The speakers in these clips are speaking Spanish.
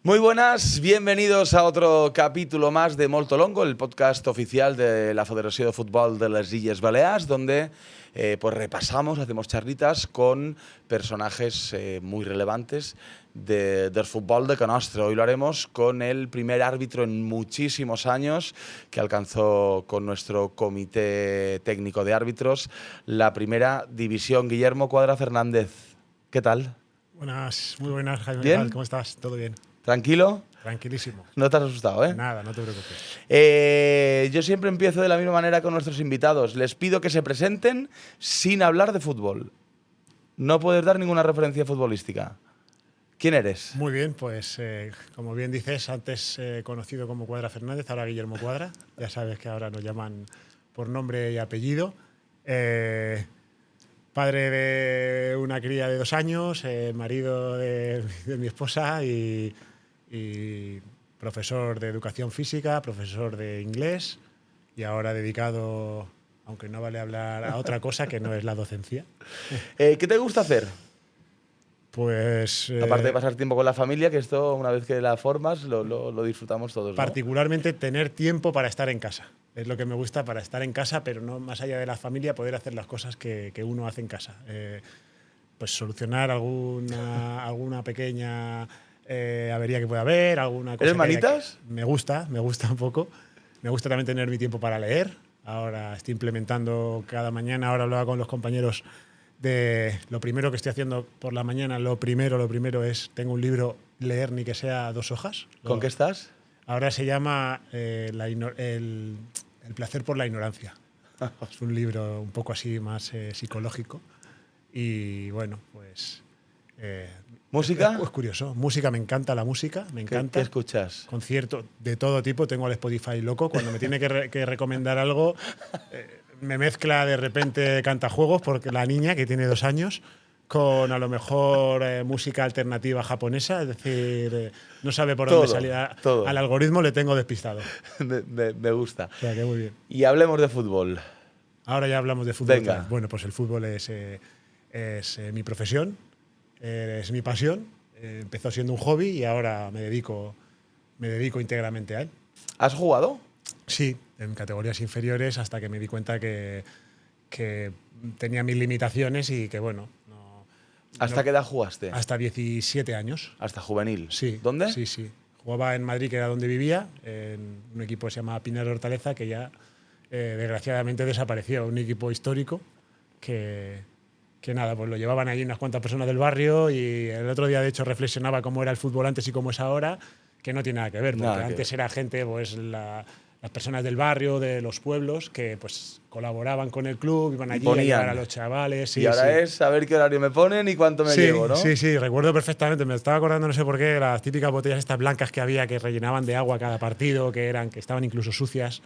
Muy buenas, bienvenidos a otro capítulo más de Molto Longo, el podcast oficial de la Federació de Futbol de les Illes Balears, donde pues repasamos, hacemos charlitas con personajes muy relevantes del fútbol de Canastra. Hoy lo haremos con el primer árbitro en muchísimos años que alcanzó con nuestro comité técnico de árbitros la primera división, Guillermo Cuadra Fernández. ¿Qué tal? Buenas, muy buenas, Jaime. ¿Bien? ¿Cómo estás? ¿Todo bien? ¿Tranquilo? Tranquilísimo. No te has asustado, ¿eh? Nada, no te preocupes. Yo siempre empiezo de la misma manera con nuestros invitados. Les pido que se presenten sin hablar de fútbol. No puedes dar ninguna referencia futbolística. ¿Quién eres? Muy bien, pues como bien dices, antes conocido como Cuadra Fernández, ahora Guillermo Cuadra. Ya sabes que ahora nos llaman por nombre y apellido. Padre de una cría de 2 años, marido de mi esposa y profesor de educación física, profesor de inglés y ahora dedicado, aunque no vale hablar, a otra cosa que no es la docencia. ¿Qué te gusta hacer? Pues Aparte de pasar tiempo con la familia, que esto una vez que la formas lo disfrutamos todos, ¿no? Particularmente tener tiempo para estar en casa. Es lo que me gusta, para estar en casa, pero no más allá de la familia, poder hacer las cosas que uno hace en casa. Pues solucionar alguna pequeña avería que pueda haber, alguna cosa. ¿Eres manitas? Me gusta un poco. Me gusta también tener mi tiempo para leer. Ahora estoy implementando cada mañana, ahora hablaba con los compañeros de lo primero que estoy haciendo por la mañana. Lo primero es, tengo un libro, leer ni que sea 2 hojas. ¿Con qué estás? Ahora se llama El placer por la ignorancia. Es un libro un poco así más psicológico. Y bueno, pues... ¿Música? Es curioso. Música, me encanta la música, me encanta. ¿Qué escuchas? Concierto de todo tipo, tengo el Spotify loco. Cuando me tiene que recomendar algo, me mezcla de repente cantajuegos, porque la niña, que tiene 2 años, con a lo mejor música alternativa japonesa, es decir, no sabe por dónde salir. Al algoritmo le tengo despistado. Me gusta. O sea, que muy bien. Y hablemos de fútbol. Ahora ya hablamos de fútbol. Venga. Bueno, pues el fútbol es mi profesión, es mi pasión. Empezó siendo un hobby y ahora me dedico íntegramente a él. ¿Has jugado? Sí, en categorías inferiores, hasta que me di cuenta que tenía mis limitaciones y que, bueno... ¿Hasta qué edad jugaste? Hasta 17 años. ¿Hasta juvenil? Sí. ¿Dónde? Sí. Jugaba en Madrid, que era donde vivía, en un equipo que se llama Pinar Hortaleza, que ya desgraciadamente desapareció. Un equipo histórico que nada, pues lo llevaban allí unas cuantas personas del barrio, y el otro día de hecho reflexionaba cómo era el fútbol antes y cómo es ahora, que no tiene nada que ver, porque antes era gente, pues las personas del barrio, de los pueblos, que pues colaboraban con el club, iban allí a llevar a los chavales. Sí, y ahora es saber qué horario me ponen y cuánto me llevo, ¿no? Sí, recuerdo perfectamente. Me estaba acordando, no sé por qué, las típicas botellas estas blancas que había, que rellenaban de agua cada partido, que estaban incluso sucias,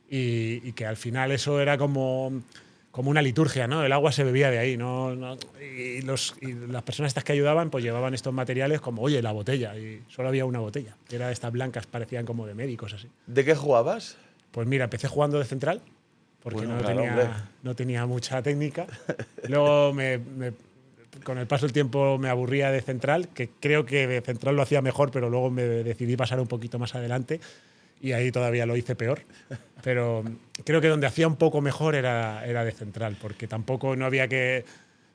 y que al final eso era como una liturgia, ¿no? El agua se bebía de ahí, ¿no? Y las personas estas que ayudaban pues llevaban estos materiales como, oye, la botella, y solo había una botella, que era de estas blancas, parecían como de médicos, así. ¿De qué jugabas? Pues mira, empecé jugando de central, porque no tenía mucha técnica. Luego, con el paso del tiempo, me aburría de central, que creo que de central lo hacía mejor, pero luego me decidí pasar un poquito más adelante, y ahí todavía lo hice peor. Pero creo que donde hacía un poco mejor era de central, porque tampoco no había que...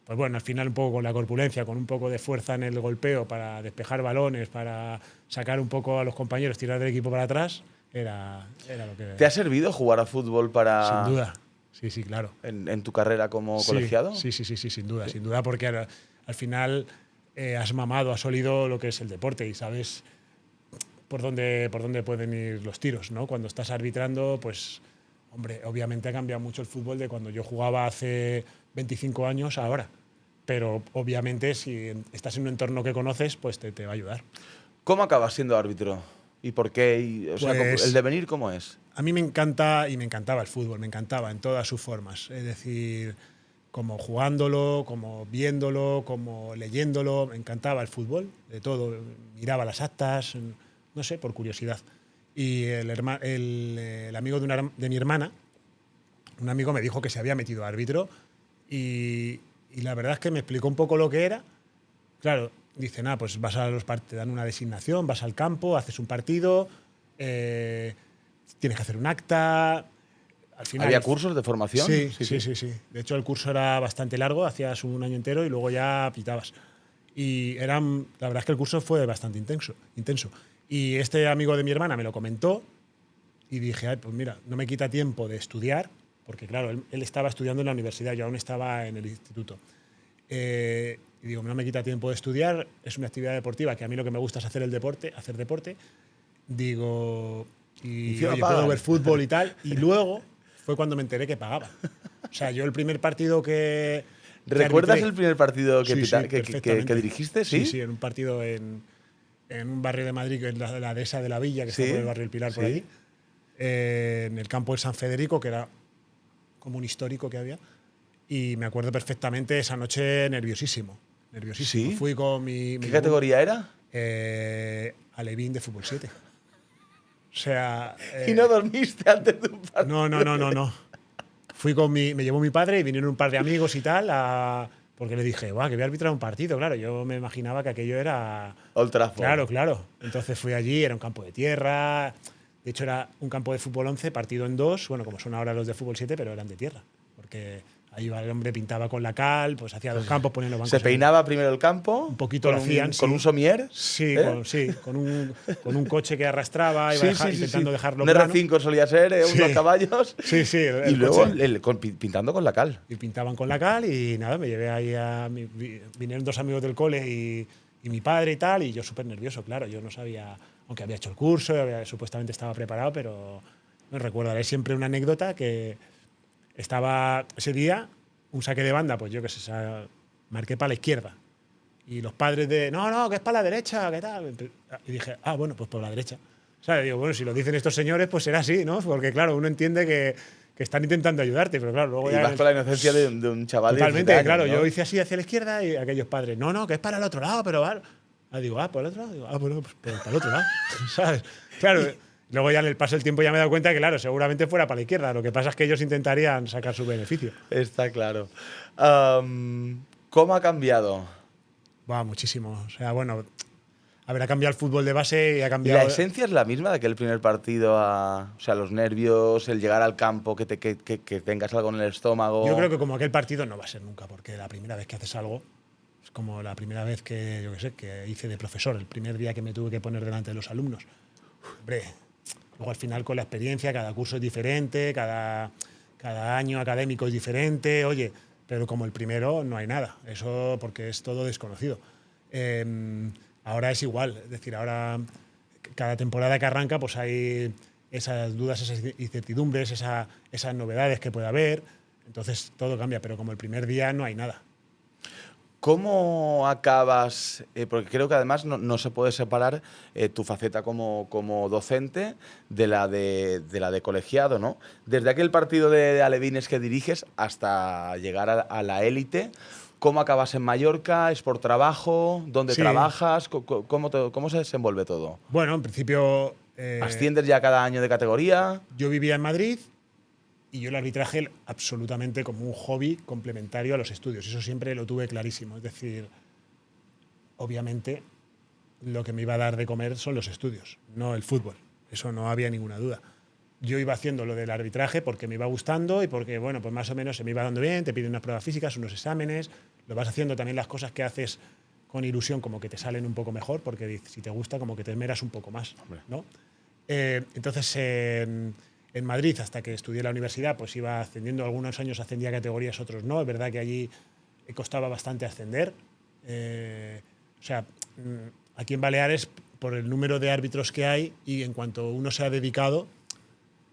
Pues bueno, al final un poco con la corpulencia, con un poco de fuerza en el golpeo para despejar balones, para sacar un poco a los compañeros, tirar del equipo para atrás, era lo que... ¿Te ha servido jugar a fútbol para...? Sin duda, sí, claro. ¿En tu carrera como colegiado? Sí, sin duda, porque al final has mamado, has olido lo que es el deporte y sabes por dónde pueden ir los tiros, ¿no? Cuando estás arbitrando, pues, hombre, obviamente ha cambiado mucho el fútbol de cuando yo jugaba hace 25 años a ahora. Pero obviamente si estás en un entorno que conoces, pues te va a ayudar. ¿Cómo acabas siendo árbitro? ¿Y por qué? O sea, ¿el devenir cómo es? A mí me encanta, y me encantaba el fútbol, me encantaba en todas sus formas. Es decir, como jugándolo, como viéndolo, como leyéndolo, me encantaba el fútbol, de todo. Miraba las actas, no sé, por curiosidad. Y el amigo de mi hermana, un amigo, me dijo que se había metido árbitro, y la verdad es que me explicó un poco lo que era. Claro, dicen, pues vas a te dan una designación, vas al campo, haces un partido, tienes que hacer un acta. Al final, ¿Había cursos de formación? Sí. De hecho, el curso era bastante largo, hacías un año entero y luego ya pitabas. Y la verdad es que el curso fue bastante intenso. Y este amigo de mi hermana me lo comentó y dije, pues mira, no me quita tiempo de estudiar, porque claro, él estaba estudiando en la universidad, yo aún estaba en el instituto. Y digo, no me quita tiempo de estudiar, es una actividad deportiva que a mí lo que me gusta es hacer deporte. Digo, y oye, puedo ver fútbol y tal. Y luego fue cuando me enteré que pagaba. O sea, yo el primer partido que ¿Recuerdas el primer partido que dirigiste? Sí, en un partido en un barrio de Madrid, que es la Dehesa de la Villa, que está por el barrio El Pilar, por allí. En el campo del San Federico, que era como un histórico que había. Y me acuerdo perfectamente esa noche nerviosísimo. ¿Sí? Fui con mi ¿Qué categoría era? Alevín de fútbol 7. O sea… ¿Y no dormiste antes de un partido? No. Me llevó mi padre y vinieron un par de amigos y tal, porque le dije, que voy a arbitrar un partido. Claro, yo me imaginaba que aquello era… Old Trafford. Claro. Entonces fui allí, era un campo de tierra. De hecho, era un campo de fútbol 11 partido en dos, bueno, como son ahora los de fútbol 7, pero eran de tierra. Porque ahí iba el hombre, pintaba con la cal, pues hacía dos campos, ponía los bancos. ¿Se peinaba primero el campo? Un poquito lo hacían. ¿Con un somier? Sí, con un coche que arrastraba, iba intentando dejarlo un plano. R5 solía ser, unos caballos. Sí. Y luego pintando con la cal. Y pintaban con la cal y nada, me llevé ahí vinieron dos amigos del cole y mi padre y tal, y yo súper nervioso, claro. Yo no sabía, aunque había hecho el curso, supuestamente estaba preparado, pero no recuerdo. Hay siempre una anécdota que estaba ese día, un saque de banda, pues yo qué sé, marqué para la izquierda. Y los padres no, que es para la derecha, ¿qué tal? Y dije, bueno, pues por la derecha. O sea, digo, bueno, si lo dicen estos señores, pues será así, ¿no? Porque claro, uno entiende que están intentando ayudarte, pero claro, luego y vas con la inocencia de un chaval de 17 totalmente, años, claro, ¿no? yo hice así hacia la izquierda y aquellos padres, no, que es para el otro lado, pero va. Digo, por el otro lado. Digo, bueno, pues para el otro lado, ¿sabes? Claro, luego ya en el paso del tiempo ya me he dado cuenta que, claro, seguramente fuera para la izquierda. Lo que pasa es que ellos intentarían sacar su beneficio. Está claro. ¿Cómo ha cambiado? Muchísimo. O sea, bueno, ha cambiado el fútbol de base y ha ¿Y cambiado… la esencia es la misma de aquel primer partido? O sea, los nervios, el llegar al campo, que tengas algo en el estómago. Yo creo que como aquel partido no va a ser nunca, porque la primera vez que haces algo es como la primera vez que hice de profesor, el primer día que me tuve que poner delante de los alumnos. Hombre, luego al final con la experiencia, cada curso es diferente, cada año académico es diferente, oye, pero como el primero no hay nada, eso porque es todo desconocido. Ahora es igual, es decir, ahora cada temporada que arranca pues hay esas dudas, esas incertidumbres, esas novedades que puede haber, entonces todo cambia, pero como el primer día no hay nada. ¿Cómo acabas? Porque creo que además no se puede separar tu faceta como docente de la de colegiado, ¿no? Desde aquel partido de alevines que diriges hasta llegar a la élite, ¿cómo acabas en Mallorca? ¿Es por trabajo? ¿Dónde trabajas? ¿Cómo se desenvuelve todo? Bueno, en principio… ¿Asciendes ya cada año de categoría? Yo vivía en Madrid y yo el arbitraje absolutamente como un hobby complementario a los estudios. Eso siempre lo tuve clarísimo. Es decir, obviamente lo que me iba a dar de comer son los estudios, no el fútbol. Eso no había ninguna duda. Yo iba haciendo lo del arbitraje porque me iba gustando y porque, bueno, pues más o menos se me iba dando bien, te piden unas pruebas físicas, unos exámenes, lo vas haciendo también las cosas que haces con ilusión como que te salen un poco mejor, porque si te gusta como que te esmeras un poco más, ¿no? Entonces, en Madrid, hasta que estudié en la universidad, pues iba ascendiendo, algunos años ascendía categorías, otros no. Es verdad que allí costaba bastante ascender. O sea, aquí en Baleares, por el número de árbitros que hay y en cuanto uno se ha dedicado,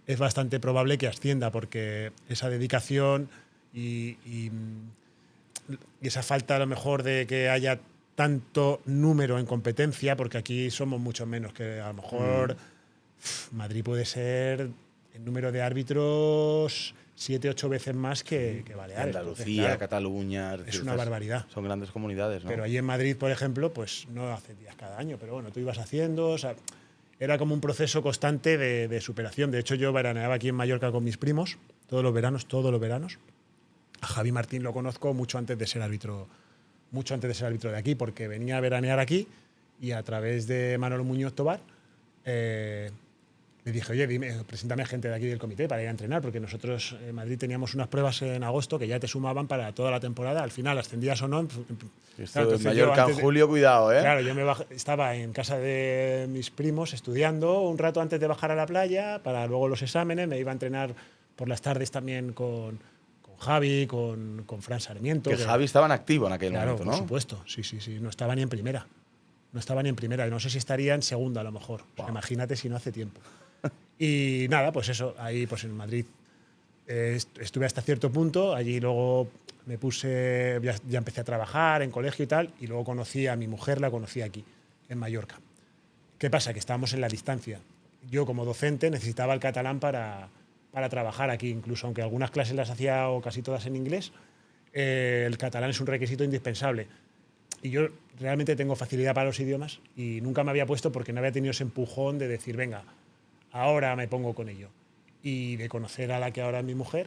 es bastante probable que ascienda, porque esa dedicación y esa falta a lo mejor de que haya tanto número en competencia, porque aquí somos mucho menos, que a lo mejor Madrid puede ser el número de árbitros 7, 8 veces más que Baleares. Andalucía, entonces, claro, Cataluña… es una barbaridad. Son grandes comunidades, ¿no? Pero allí en Madrid, por ejemplo, pues no ascendías cada año, pero bueno, tú ibas haciendo… O sea, era como un proceso constante de superación. De hecho, yo veraneaba aquí en Mallorca con mis primos todos los veranos. A Javi Martín lo conozco mucho antes de ser árbitro mucho antes de ser árbitro de aquí, porque venía a veranear aquí y a través de Manolo Muñoz Tobar le dije, oye, preséntame a gente de aquí del comité para ir a entrenar, porque nosotros en Madrid teníamos unas pruebas en agosto que ya te sumaban para toda la temporada. Al final, ascendías o no. Claro, en Mallorca en julio, cuidado, ¿eh? Claro, yo estaba en casa de mis primos estudiando un rato antes de bajar a la playa, para luego los exámenes. Me iba a entrenar por las tardes también con Javi, con Fran Sarmiento. Que Javi estaba en activo en aquel momento, ¿no? Por supuesto, sí. No estaba ni en primera. No estaba ni en primera. No sé si estaría en segunda a lo mejor. Wow. O sea, imagínate si no hace tiempo. Y nada, pues eso, ahí pues en Madrid estuve hasta cierto punto, allí luego me puse, ya empecé a trabajar en colegio y tal, y luego conocí a mi mujer, la conocí aquí, en Mallorca. ¿Qué pasa? Que estábamos en la distancia. Yo como docente necesitaba el catalán para trabajar aquí, incluso aunque algunas clases las hacía o casi todas en inglés, el catalán es un requisito indispensable. Y yo realmente tengo facilidad para los idiomas y nunca me había puesto porque no había tenido ese empujón de decir, venga, ahora me pongo con ello. Y de conocer a la que ahora es mi mujer,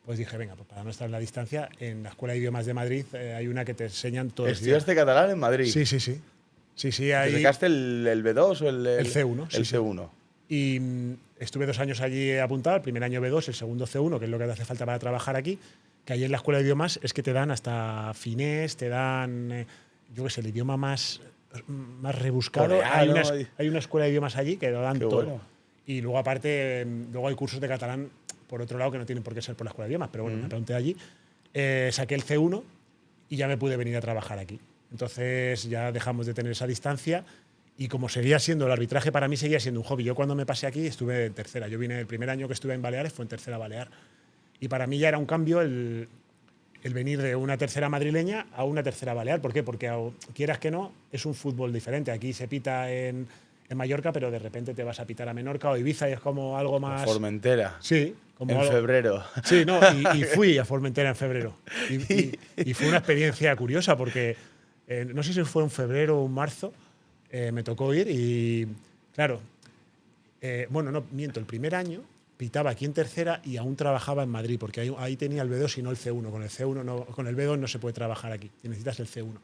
pues dije, venga, pues para no estar en la distancia, en la Escuela de Idiomas de Madrid hay una que te enseñan todo. ¿Estudiaste catalán en Madrid? Sí, ahí. ¿Te sacaste el B2 o el C1? El C1. Y estuve 2 años allí apuntado, el primer año B2, el segundo C1, que es lo que te hace falta para trabajar aquí, que allí en la Escuela de Idiomas es que te dan hasta finés, te dan, yo qué sé, el idioma más rebuscado. Coreano, hay una escuela de idiomas allí que lo dan todo. Bueno. Y luego, aparte, luego hay cursos de catalán, por otro lado, que no tienen por qué ser por la escuela de idiomas, pero bueno, me pregunté allí. Saqué el C1 y ya me pude venir a trabajar aquí. Entonces ya dejamos de tener esa distancia y como seguía siendo el arbitraje, para mí seguía siendo un hobby. Yo cuando me pasé aquí estuve en tercera. Yo vine el primer año que estuve en Baleares, fue en tercera balear. Y para mí ya era un cambio el venir de una tercera madrileña a una tercera balear. ¿Por qué? Porque quieras que no, es un fútbol diferente. Aquí se pita en Mallorca, pero de repente te vas a pitar a Menorca o Ibiza y es como algo más… Formentera. Sí. Como en febrero. Sí, no, y fui a Formentera en febrero. Y fue una experiencia curiosa porque no sé si fue en febrero o en marzo, me tocó ir y, claro, bueno, no, miento, el primer año pitaba aquí en tercera y aún trabajaba en Madrid, porque ahí tenía el B2 y no el C1. Con el C1 no, con el B2 no se puede trabajar aquí, necesitas el C1.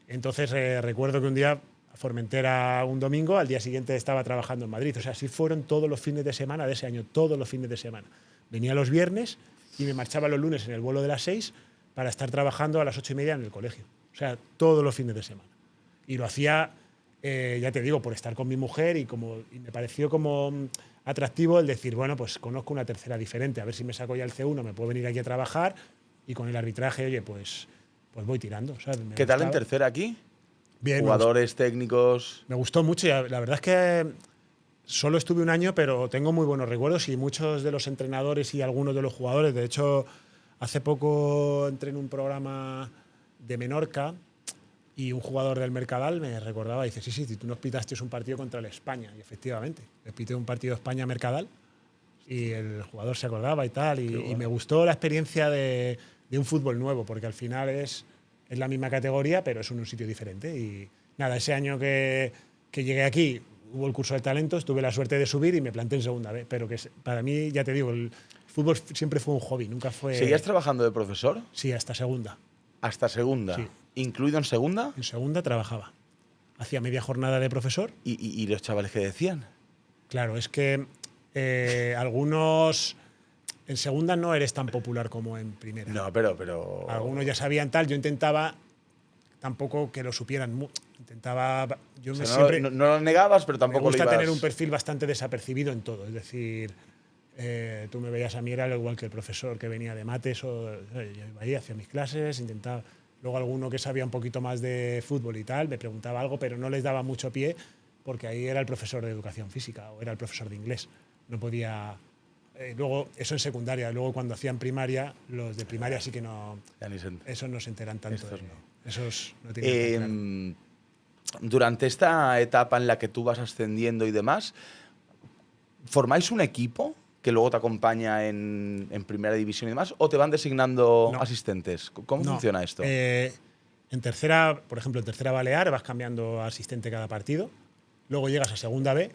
Entonces recuerdo que un día a Formentera un domingo, al día siguiente estaba trabajando en Madrid. O sea, así fueron todos los fines de semana de ese año, todos los fines de semana. Venía los viernes y me marchaba los lunes en el vuelo de las 6 para estar trabajando a las 8:30 en el colegio. O sea, todos los fines de semana. Y lo hacía, ya te digo, por estar con mi mujer y me pareció como atractivo el decir, bueno, pues conozco una tercera diferente, a ver si me saco ya el C1, me puedo venir aquí a trabajar y con el arbitraje, oye, pues voy tirando. ¿Sabes? ¿Qué tal en tercera aquí? Bien, jugadores, técnicos. Me gustó mucho y la verdad es que solo estuve un año, pero tengo muy buenos recuerdos y muchos de los entrenadores y algunos de los jugadores. De hecho, hace poco entré en un programa de Menorca y un jugador del Mercadal me recordaba, dice, sí, tú nos pitaste un partido contra el España. Y efectivamente, le pité un partido España-Mercadal y el jugador se acordaba y tal. Y me gustó la experiencia de un fútbol nuevo, porque al final es la misma categoría, pero es en un sitio diferente. Y nada, ese año que llegué aquí hubo el curso de talentos, tuve la suerte de subir y me planté en segunda vez. Pero que para mí, ya te digo, el fútbol siempre fue un hobby, nunca fue… ¿Seguías trabajando de profesor? Sí, hasta segunda. ¿Hasta segunda? Sí. ¿Incluido en segunda? En segunda trabajaba. Hacía media jornada de profesor. ¿Y los chavales qué decían? Claro, es que algunos… En segunda no eres tan popular como en primera. No, pero… Algunos ya sabían tal. Yo intentaba tampoco que lo supieran mucho. Intentaba… Yo no, siempre, no lo negabas, pero tampoco me gusta lo ibas… tener un perfil bastante desapercibido en todo. Es decir, tú me veías a mí, era igual que el profesor que venía de mates. Yo iba ahí, hacía mis clases, intentaba… Luego alguno que sabía un poquito más de fútbol y tal, me preguntaba algo, pero no les daba mucho pie porque ahí era el profesor de educación física o era el profesor de inglés. No podía… luego, eso en secundaria. Luego, cuando hacían primaria, los de primaria sí que no… Esos no se enteran tanto. Esos no tienen Durante esta etapa en la que tú vas ascendiendo y demás, ¿formáis un equipo que luego te acompaña en primera división y demás? ¿O te van designando asistentes? ¿Cómo funciona esto? En tercera, por ejemplo, en tercera balear vas cambiando asistente cada partido. luego llegas a segunda B.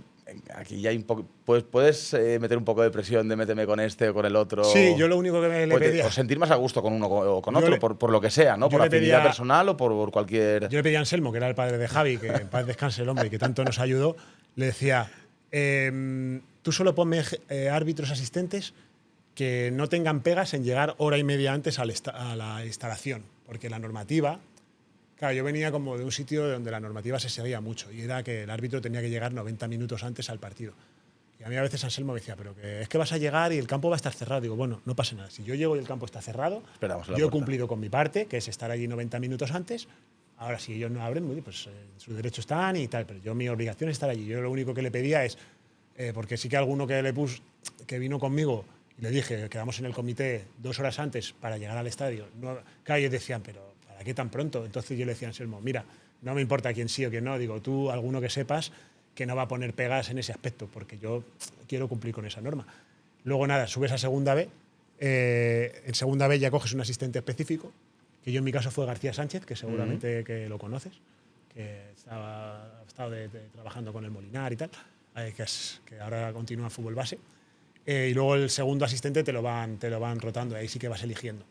Aquí ya hay un poco. Puedes meter un poco de presión de méteme con este o con el otro. Sí, yo lo único que le pedía. O sentir más a gusto con uno o con otro, por lo que sea, ¿no? Por afinidad personal o por cualquier. Yo le pedí a Anselmo, que era el padre de Javi, que en paz descanse el hombre y que tanto nos ayudó. Le decía: tú solo ponme árbitros asistentes que no tengan pegas en llegar hora y media antes a la instalación. Porque la normativa. Claro, yo venía como de un sitio donde la normativa se seguía mucho y era que el árbitro tenía que llegar 90 minutos antes al partido. Y a mí a veces Anselmo me decía, pero que es que vas a llegar y el campo va a estar cerrado. Digo, bueno, no pasa nada. Si yo llego y el campo está cerrado, yo he cumplido con mi parte, que es estar allí 90 minutos antes. Ahora, si ellos no abren, pues en su derecho están y tal, pero yo mi obligación es estar allí. Yo lo único que le pedía es, porque sí que alguno que le puse, que vino conmigo y le dije, quedamos en el comité 2 horas antes para llegar al estadio. No, claro, ellos decían, pero ¿para qué tan pronto? Entonces yo le decía a Anselmo, mira, no me importa quién sí o quién no, digo, tú, alguno que sepas que no va a poner pegas en ese aspecto, porque yo quiero cumplir con esa norma. Luego nada, subes a segunda B, en segunda B ya coges un asistente específico, que yo en mi caso fue García Sánchez, que seguramente que lo conoces, que ha estado trabajando con el Molinar y tal, que ahora continúa en fútbol base. Y luego el segundo asistente te lo van rotando, ahí sí que vas eligiendo.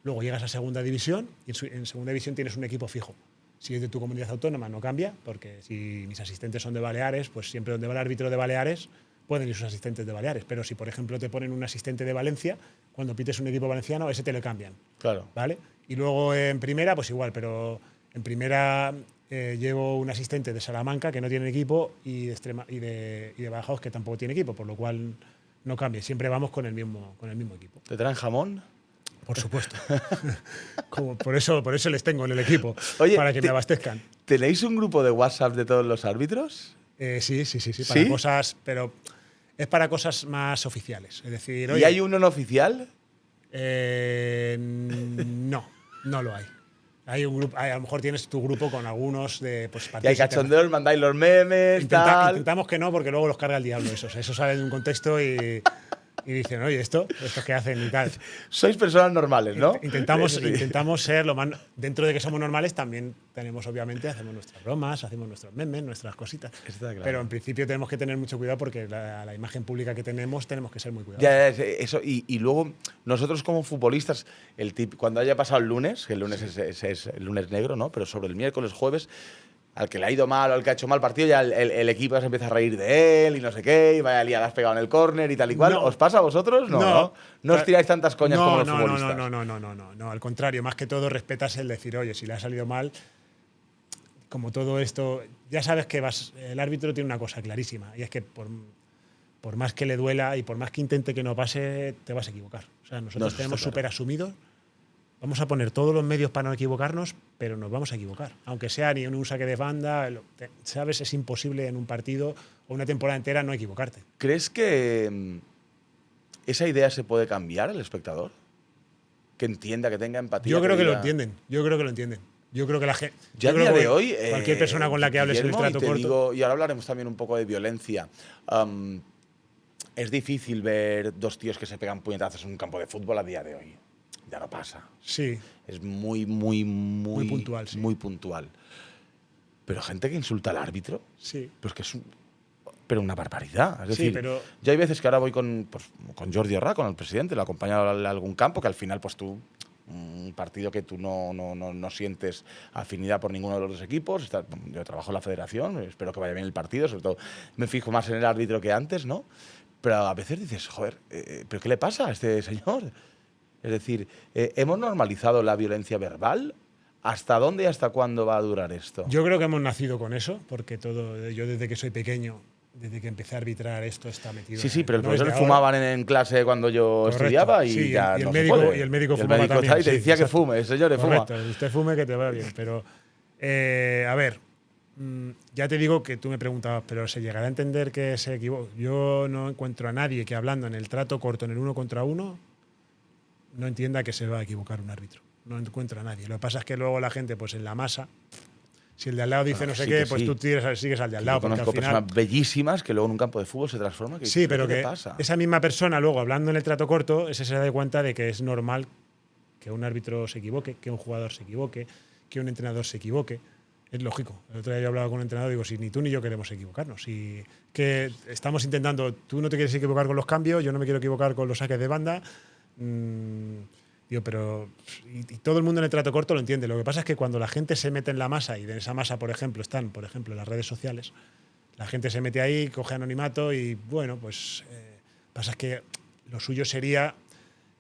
Luego llegas a segunda división y en segunda división tienes un equipo fijo. Si es de tu comunidad autónoma no cambia, porque si mis asistentes son de Baleares, pues siempre donde va el árbitro de Baleares pueden ir sus asistentes de Baleares. Pero si, por ejemplo, te ponen un asistente de Valencia, cuando pites un equipo valenciano, ese te lo cambian. Claro. ¿Vale? Y luego en primera, pues igual, pero en primera llevo un asistente de Salamanca que no tiene equipo y de Badajoz que tampoco tiene equipo, por lo cual no cambia. Siempre vamos con el mismo equipo. ¿Te traen jamón? Por supuesto. por eso les tengo en el equipo. Oye, para que me abastezcan. ¿Tenéis un grupo de WhatsApp de todos los árbitros? Sí. Para cosas, pero es para cosas más oficiales. Es decir, oye, ¿y hay uno no oficial? No lo hay. Hay un grupo, a lo mejor tienes tu grupo con algunos de partidos. Y hay cachondeos, mandáis los memes, tal. Intentamos que no, porque luego los carga el diablo esos. Eso sale de un contexto y dicen, oye, ¿esto qué hacen y tal? Sois personas normales, ¿no? Intentamos ser lo más. Dentro de que somos normales, también hacemos nuestras bromas, hacemos nuestros memes, nuestras cositas. Está claro. Pero en principio tenemos que tener mucho cuidado porque la imagen pública que tenemos que ser muy cuidadosos. Ya, eso. Y luego, nosotros como futbolistas, cuando haya pasado el lunes, que el lunes es el lunes negro, ¿no? Pero sobre el miércoles, jueves, al que le ha ido mal o al que ha hecho mal partido, ya el equipo se empieza a reír de él y no sé qué, y vaya liada, has pegado en el córner y tal y cual. No. ¿Os pasa a vosotros? No os tiráis tantas coñas como los futbolistas. No, al contrario, más que todo respetas el decir, oye, si le ha salido mal, como todo esto, ya sabes que el árbitro tiene una cosa clarísima, y es que por más que le duela y por más que intente que no pase, te vas a equivocar. O sea, nosotros tenemos súper asumido. Vamos a poner todos los medios para no equivocarnos, pero nos vamos a equivocar. Aunque sea ni en un saque de banda, sabes, es imposible en un partido o una temporada entera no equivocarte. ¿Crees que esa idea se puede cambiar al espectador? Que entienda, que tenga empatía. Yo creo que lo entienden. Yo creo que la gente. Ya a día de hoy, cualquier persona con la que hables en el trato corto. Y ahora hablaremos también un poco de violencia. Es difícil ver dos tíos que se pegan puñetazos en un campo de fútbol a día de hoy. Ya no pasa. Sí. Es muy puntual, sí. Muy puntual. Pero gente que insulta al árbitro. Sí. Pues que es pero una barbaridad. Es decir, pero yo hay veces que ahora voy con Jordi Orrá, con el presidente, lo acompaño a algún campo, que al final, pues tú, un partido que tú no sientes afinidad por ninguno de los dos equipos. Yo trabajo en la federación, espero que vaya bien el partido, sobre todo me fijo más en el árbitro que antes, ¿no? Pero a veces dices, joder, ¿pero qué le pasa a este señor? Es decir, ¿hemos normalizado la violencia verbal? ¿Hasta dónde y hasta cuándo va a durar esto? Yo creo que hemos nacido con eso, porque yo desde que soy pequeño, desde que empecé a arbitrar, esto está metido. Sí, pero el profesor fumaban en clase cuando yo estudiaba y sí, ya y no el médico, se puede. Y el médico fumaba también. Y te decía que fume, señores, fuma. Correcto, usted fume que te va bien. Pero, a ver, ya te digo que tú me preguntabas, pero ¿se llegará a entender que se equivoca? Yo no encuentro a nadie que hablando en el trato corto, en el 1 contra 1, no entienda que se va a equivocar un árbitro. No encuentro a nadie. Lo que pasa es que luego la gente, pues en la masa, si el de al lado dice no sé qué, pues tú sigues al de al lado. Yo conozco personas bellísimas que luego en un campo de fútbol se transforman. Sí, pero ¿qué pasa? Esa misma persona luego hablando en el trato corto, ese se da cuenta de que es normal que un árbitro se equivoque, que un jugador se equivoque, que un entrenador se equivoque. Es Es lógico. El otro día yo hablaba con un entrenador y digo, si ni tú ni yo queremos equivocarnos. Si que estamos intentando, tú no te quieres equivocar con los cambios, yo no me quiero equivocar con los saques de banda. Digo, pero y todo el mundo en el trato corto lo entiende. Lo que pasa es que cuando la gente se mete en la masa, y de esa masa, por ejemplo, están, por ejemplo, las redes sociales, la gente se mete ahí, coge anonimato y, bueno, pues pasa es que lo suyo sería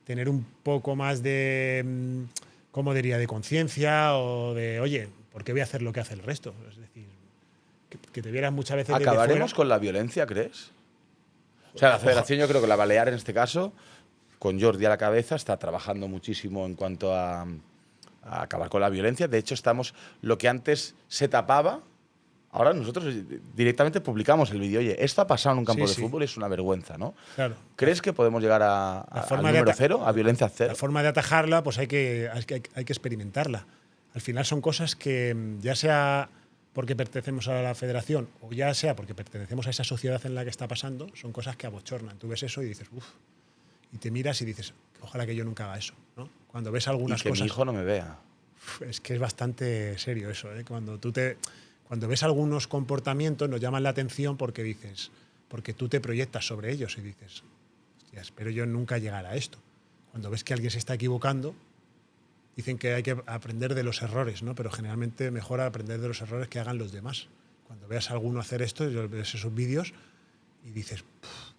tener un poco más de, ¿cómo diría?, de conciencia o de, oye, ¿por qué voy a hacer lo que hace el resto? Es decir, que te vieras muchas veces desde ¿Acabaremos fuera. con la violencia, crees? O sea, la federación, yo creo que la Balear en este caso, con Jordi a la cabeza, está trabajando muchísimo en cuanto a acabar con la violencia. De hecho, lo que antes se tapaba, ahora nosotros directamente publicamos el vídeo. Oye, esto ha pasado en un campo de fútbol y es una vergüenza, ¿no? Claro. ¿Crees que podemos llegar al número cero, a violencia cero? La forma de atajarla, pues hay que experimentarla. Al final son cosas que, ya sea porque pertenecemos a la federación o ya sea porque pertenecemos a esa sociedad en la que está pasando, son cosas que abochornan. Tú ves eso y dices, uff, y te miras y dices, ojalá que yo nunca haga eso, ¿no? Cuando ves algunas que cosas… mi hijo no me vea. Es que es bastante serio eso, ¿eh? Cuando ves algunos comportamientos nos llaman la atención porque tú te proyectas sobre ellos y dices, hostia, espero yo nunca llegar a esto. Cuando ves que alguien se está equivocando, dicen que hay que aprender de los errores, ¿no? Pero generalmente mejor aprender de los errores que hagan los demás. Cuando veas a alguno hacer esto, ves esos vídeos y dices,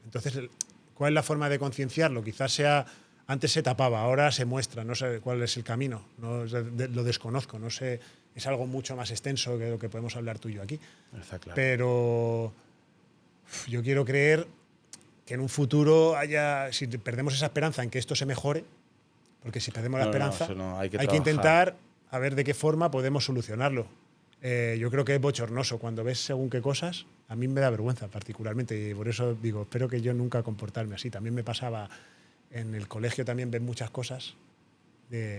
entonces, ¿cuál es la forma de concienciarlo? Quizás sea, antes se tapaba, ahora se muestra, no sé cuál es el camino, no, lo desconozco, no sé, es algo mucho más extenso que lo que podemos hablar tú y yo aquí. Está claro. Pero yo quiero creer que en un futuro si perdemos esa esperanza en que esto se mejore, porque si perdemos la esperanza, hay que intentar a ver de qué forma podemos solucionarlo. Yo creo que es bochornoso cuando ves según qué cosas. A mí me da vergüenza particularmente y por eso digo, espero que yo nunca comportarme así. También me pasaba en el colegio, también ves muchas cosas.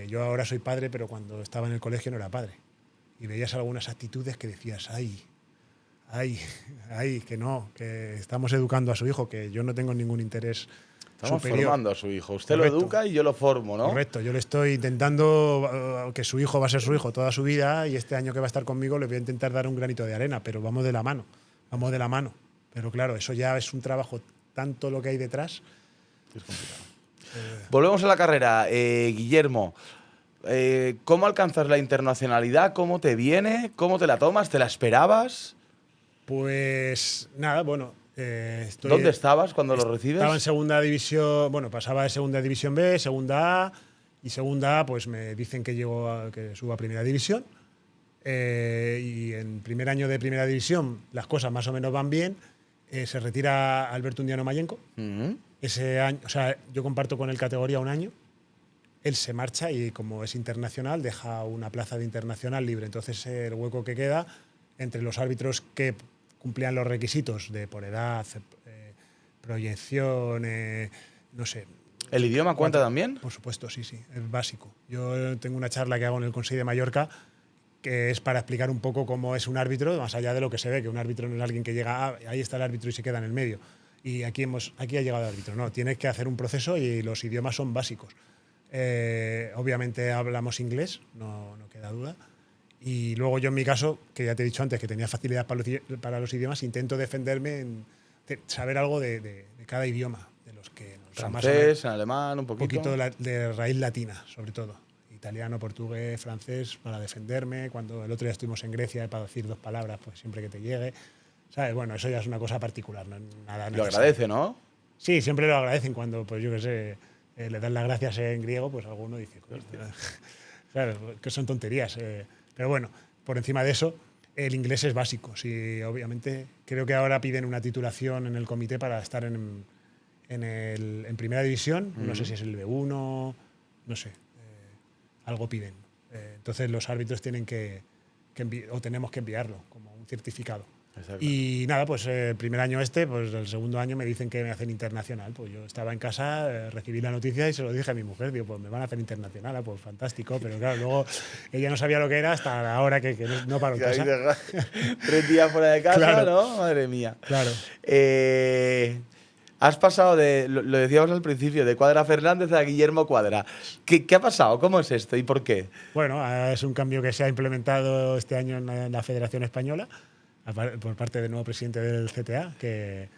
Yo ahora soy padre, pero cuando estaba en el colegio no era padre. Y veías algunas actitudes que decías, ay, que no, que estamos educando a su hijo, que yo no tengo ningún interés Estamos superior. formando a su hijo. Usted Correcto. Lo educa y yo lo formo, ¿no? Correcto. Yo le estoy intentando que su hijo va a ser su hijo toda su vida y este año que va a estar conmigo le voy a intentar dar un granito de arena, pero vamos de la mano. Vamos de la mano. Pero claro, eso ya es un trabajo, tanto lo que hay detrás. Es complicado. Volvemos a la carrera. Guillermo, ¿cómo alcanzas la internacionalidad? ¿Cómo te viene? ¿Cómo te la tomas? ¿Te la esperabas? Pues nada, bueno. ¿Dónde estabas cuando lo recibes? Estaba en segunda división, bueno, pasaba de segunda división B, segunda A, y segunda A pues me dicen que que subo a primera división. Y en primer año de primera división las cosas más o menos van bien. Se retira Alberto Undiano Mayenco. Ese año, o sea, yo comparto con él categoría un año. Él se marcha y como es internacional deja una plaza de internacional libre. Entonces el hueco que queda entre los árbitros que cumplían los requisitos de por edad, proyección, no sé. ¿El idioma cuenta también? Por supuesto, sí, es básico. Yo tengo una charla que hago en el Consell de Mallorca que es para explicar un poco cómo es un árbitro, más allá de lo que se ve, que un árbitro no es alguien que llega, ahí está el árbitro y se queda en el medio. Y aquí ha llegado el árbitro. No, tienes que hacer un proceso y los idiomas son básicos. Obviamente hablamos inglés, no queda duda. Y luego yo en mi caso, que ya te he dicho antes que tenía facilidad para los idiomas, intento defenderme en saber algo de cada idioma, de los que francés, en alemán, un poquito. de raíz latina, sobre todo. Italiano, portugués, francés, para defenderme. Cuando el otro día estuvimos en Grecia, para decir 2 palabras, pues siempre que te llegue. ¿Sabes? Bueno, eso ya es una cosa particular. Nada lo agradece, ¿no? Sí, siempre lo agradecen cuando, pues yo qué sé, le dan las gracias en griego, pues alguno dice, claro, que son tonterías. Pero bueno, por encima de eso, el inglés es básico. Sí, obviamente, creo que ahora piden una titulación en el comité para estar en primera división. No sé si es el B1, no sé. Algo piden. Entonces los árbitros tienen o tenemos que enviarlo como un certificado. Exacto. Y nada, pues el primer año pues el segundo año me dicen que me hacen internacional. Pues yo estaba en casa, recibí la noticia y se lo dije a mi mujer. Digo, pues me van a hacer internacional, pues fantástico. Pero claro, luego ella no sabía lo que era hasta la hora que no paro en casa. 3 días fuera de casa, claro. ¿no? Madre mía. Claro. Has pasado lo decíamos al principio, de Cuadra Fernández a Guillermo Cuadra. ¿Qué ha pasado? ¿Cómo es esto y por qué? Bueno, es un cambio que se ha implementado este año en la Federación Española por parte del nuevo presidente del CTA, que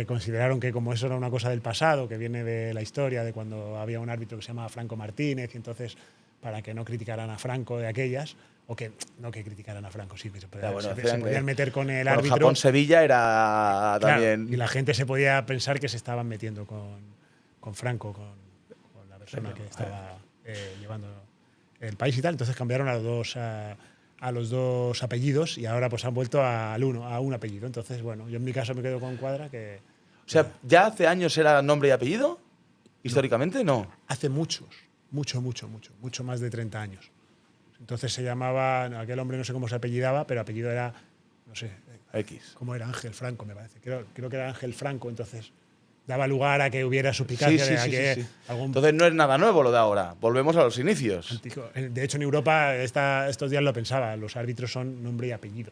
consideraron que como eso era una cosa del pasado, que viene de la historia, de cuando había un árbitro que se llamaba Franco Martínez, y entonces para que no criticaran a Franco de aquellas, o que no que criticaran a Franco, sí, que se podían meter con el árbitro. Japón-Sevilla era también… Claro, y la gente se podía pensar que se estaban metiendo con Franco, con la persona que estaba llevando el país y tal. Entonces cambiaron a los dos apellidos y ahora pues han vuelto a un apellido. Entonces, bueno, yo en mi caso me quedo con Cuadra, que… O sea, ¿ya hace años era nombre y apellido? ¿Históricamente? No. Hace mucho más de 30 años. Entonces se llamaba, aquel hombre no sé cómo se apellidaba, pero apellido era, no sé, X. ¿Cómo era? Ángel Franco, me parece. Creo que era Ángel Franco, entonces daba lugar a que hubiera suspicacia sí. Entonces no es nada nuevo lo de ahora, volvemos a los inicios. Antico. De hecho, en Europa estos días lo pensaba, los árbitros son nombre y apellido.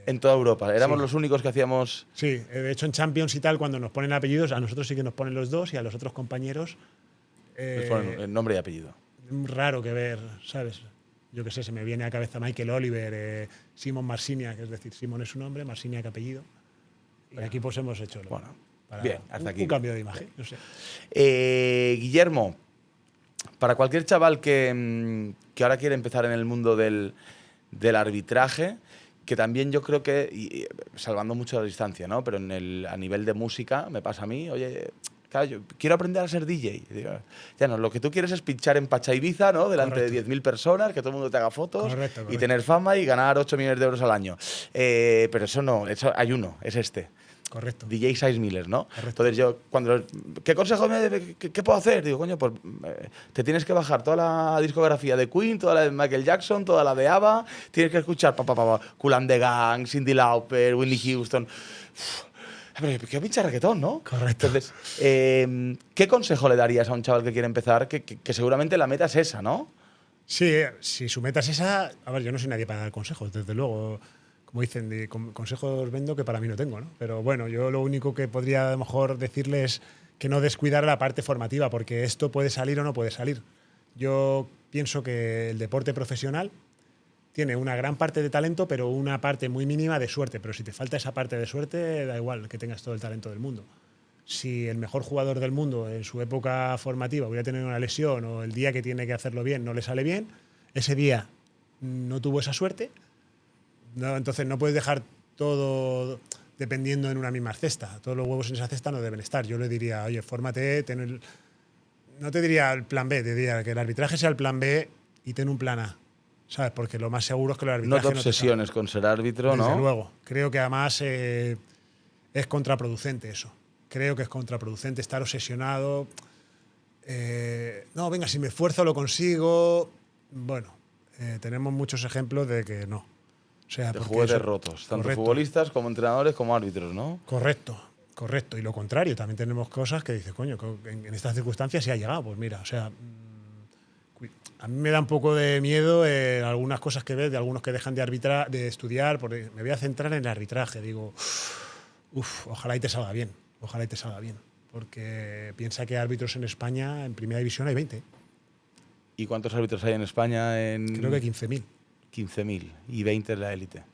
En toda Europa, éramos los únicos que hacíamos… Sí, de hecho en Champions y tal, cuando nos ponen apellidos, a nosotros sí que nos ponen los dos y a los otros compañeros… nos ponen el nombre y apellido. Raro que ver, ¿sabes? Yo qué sé, se me viene a la cabeza Michael Oliver, Simon Marsinia, que es decir, Simon es su nombre, Marsinia que apellido. Y aquí pues hemos hecho bien, hasta aquí. Un cambio de imagen, no sé. Guillermo, para cualquier chaval que ahora quiere empezar en el mundo del arbitraje, que también yo creo que, salvando mucho la distancia, ¿no? Pero a nivel de música me pasa a mí, oye… Claro, yo quiero aprender a ser DJ. Ya no, lo que tú quieres es pinchar en Pacha Ibiza, ¿no? Delante de 10.000 personas, que todo el mundo te haga fotos y tener fama y ganar 8 millones de euros al año. Pero eso no, hay uno, es este. Correcto. DJ 6 Miller, ¿no? Correcto. Entonces yo, ¿qué consejo qué puedo hacer? Digo, coño, pues te tienes que bajar toda la discografía de Queen, toda la de Michael Jackson, toda la de ABBA, tienes que escuchar Kool and the Gang, Cyndi Lauper, Whitney Houston… Pero quiero pinchar reggaetón, ¿no? Correcto. Entonces, ¿qué consejo le darías a un chaval que quiere empezar? Que seguramente la meta es esa, ¿no? Sí, si su meta es esa… A ver, yo no soy nadie para dar consejos, desde luego. Como dicen, consejos vendo que para mí no tengo, ¿no? Pero bueno, yo lo único que podría a lo mejor decirle es que no descuidara la parte formativa, porque esto puede salir o no puede salir. Yo pienso que el deporte profesional tiene una gran parte de talento, pero una parte muy mínima de suerte. Pero si te falta esa parte de suerte, da igual que tengas todo el talento del mundo. Si el mejor jugador del mundo en su época formativa hubiera tenido una lesión o el día que tiene que hacerlo bien no le sale bien, ese día no tuvo esa suerte, entonces no puedes dejar todo dependiendo en una misma cesta. Todos los huevos en esa cesta no deben estar. Yo le diría, oye, fórmate, no te diría el plan B, te diría que el arbitraje sea el plan B y ten un plan A. ¿Sabes? Porque lo más seguro es que el arbitraje no te obsesiones con ser árbitro, ¿no? Desde luego. Creo que además es contraproducente eso. Creo que es contraproducente estar obsesionado. No, venga, si me esfuerzo lo consigo. Bueno, tenemos muchos ejemplos de que no. O sea, de juguetes rotos, tanto futbolistas como entrenadores como árbitros, ¿no? Correcto. Y lo contrario, también tenemos cosas que dices, coño, en estas circunstancias sí ha llegado. Pues mira, o sea… A mí me da un poco de miedo algunas cosas que ves de algunos que dejan de estudiar, porque me voy a centrar en el arbitraje. Digo, ojalá y te salga bien, porque piensa que árbitros en España, en Primera División hay 20. ¿Y cuántos árbitros hay en España? Creo que 15.000. 15.000 y 20 en la élite.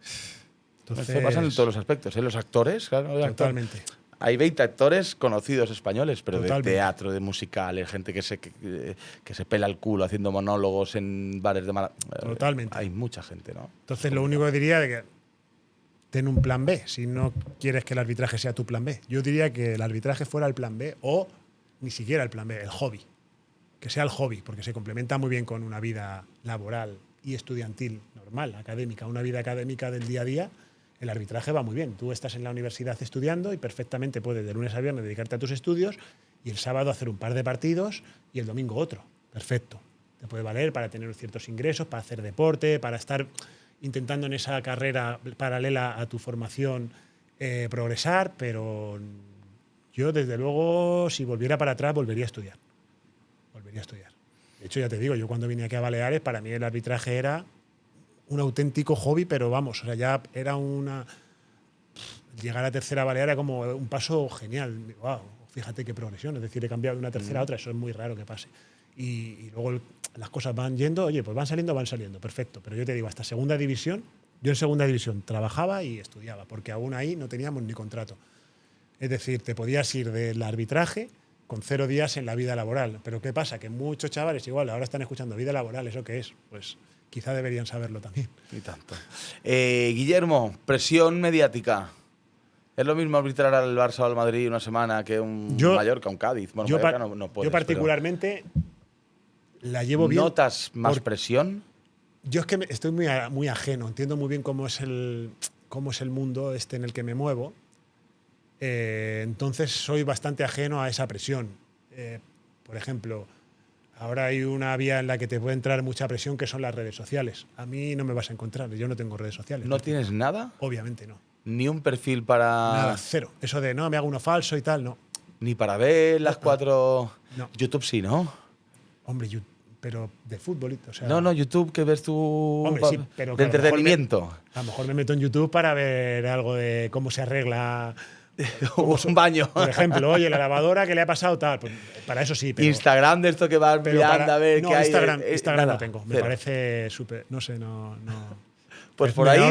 Entonces, se pasan en todos los aspectos, ¿eh? Los actores, claro. Totalmente. Hay 20 actores conocidos españoles, pero Totalmente. de teatro, de musicales, gente que se pela el culo haciendo monólogos en bares de mala… Totalmente. Hay mucha gente, ¿no? Entonces, lo único que diría es que ten un plan B, si no quieres que el arbitraje sea tu plan B. Yo diría que el arbitraje fuera el plan B o ni siquiera el plan B, el hobby. Que sea el hobby, porque se complementa muy bien con una vida laboral y estudiantil normal, académica, una vida académica del día a día. El arbitraje va muy bien. Tú estás en la universidad estudiando y perfectamente puedes de lunes a viernes dedicarte a tus estudios y el sábado hacer un par de partidos y el domingo otro. Perfecto. Te puede valer para tener ciertos ingresos, para hacer deporte, para estar intentando en esa carrera paralela a tu formación progresar, pero yo desde luego si volviera para atrás volvería a estudiar. De hecho, ya te digo, yo cuando vine aquí a Baleares, para mí el arbitraje era un auténtico hobby, pero vamos, o sea, ya era llegar a tercera balear era como un paso genial. Wow, fíjate qué progresión, es decir, he cambiado de una tercera a otra, eso es muy raro que pase. Y luego las cosas van yendo, oye, pues van saliendo, perfecto. Pero yo te digo, hasta segunda división, yo en segunda división trabajaba y estudiaba, porque aún ahí no teníamos ni contrato. Es decir, te podías ir del arbitraje con 0 días en la vida laboral. Pero ¿qué pasa? Que muchos chavales igual ahora están escuchando vida laboral, ¿eso qué es? Pues quizá deberían saberlo también. Y tanto. Guillermo, presión mediática. ¿Es lo mismo arbitrar al Barça o al Madrid una semana que un Mallorca, un Cádiz? Bueno, Mallorca no puedes, yo particularmente la llevo bien. ¿Notas más presión? Yo es que estoy muy ajeno, entiendo muy bien cómo es el mundo este en el que me muevo. Entonces soy bastante ajeno a esa presión. Por ejemplo, ahora hay una vía en la que te puede entrar mucha presión, que son las redes sociales. A mí no me vas a encontrar, yo no tengo redes sociales. ¿No tienes nada? Obviamente no. ¿Ni un perfil para...? Nada, cero. Eso de, no, me hago uno falso y tal, no. ¿Ni para ver las 4...? No. YouTube sí, ¿no? Hombre, pero de futbolito. O sea, no, YouTube, que ves tú hombre, sí, pero de entretenimiento. A lo mejor me meto en YouTube para ver algo de cómo se arregla un baño. Por ejemplo, oye, la lavadora que le ha pasado tal. Pues para eso sí. Pero, Instagram de esto que vas mirando a ver qué hay. Instagram no tengo. Me parece súper. No sé, no. Pues por ahí,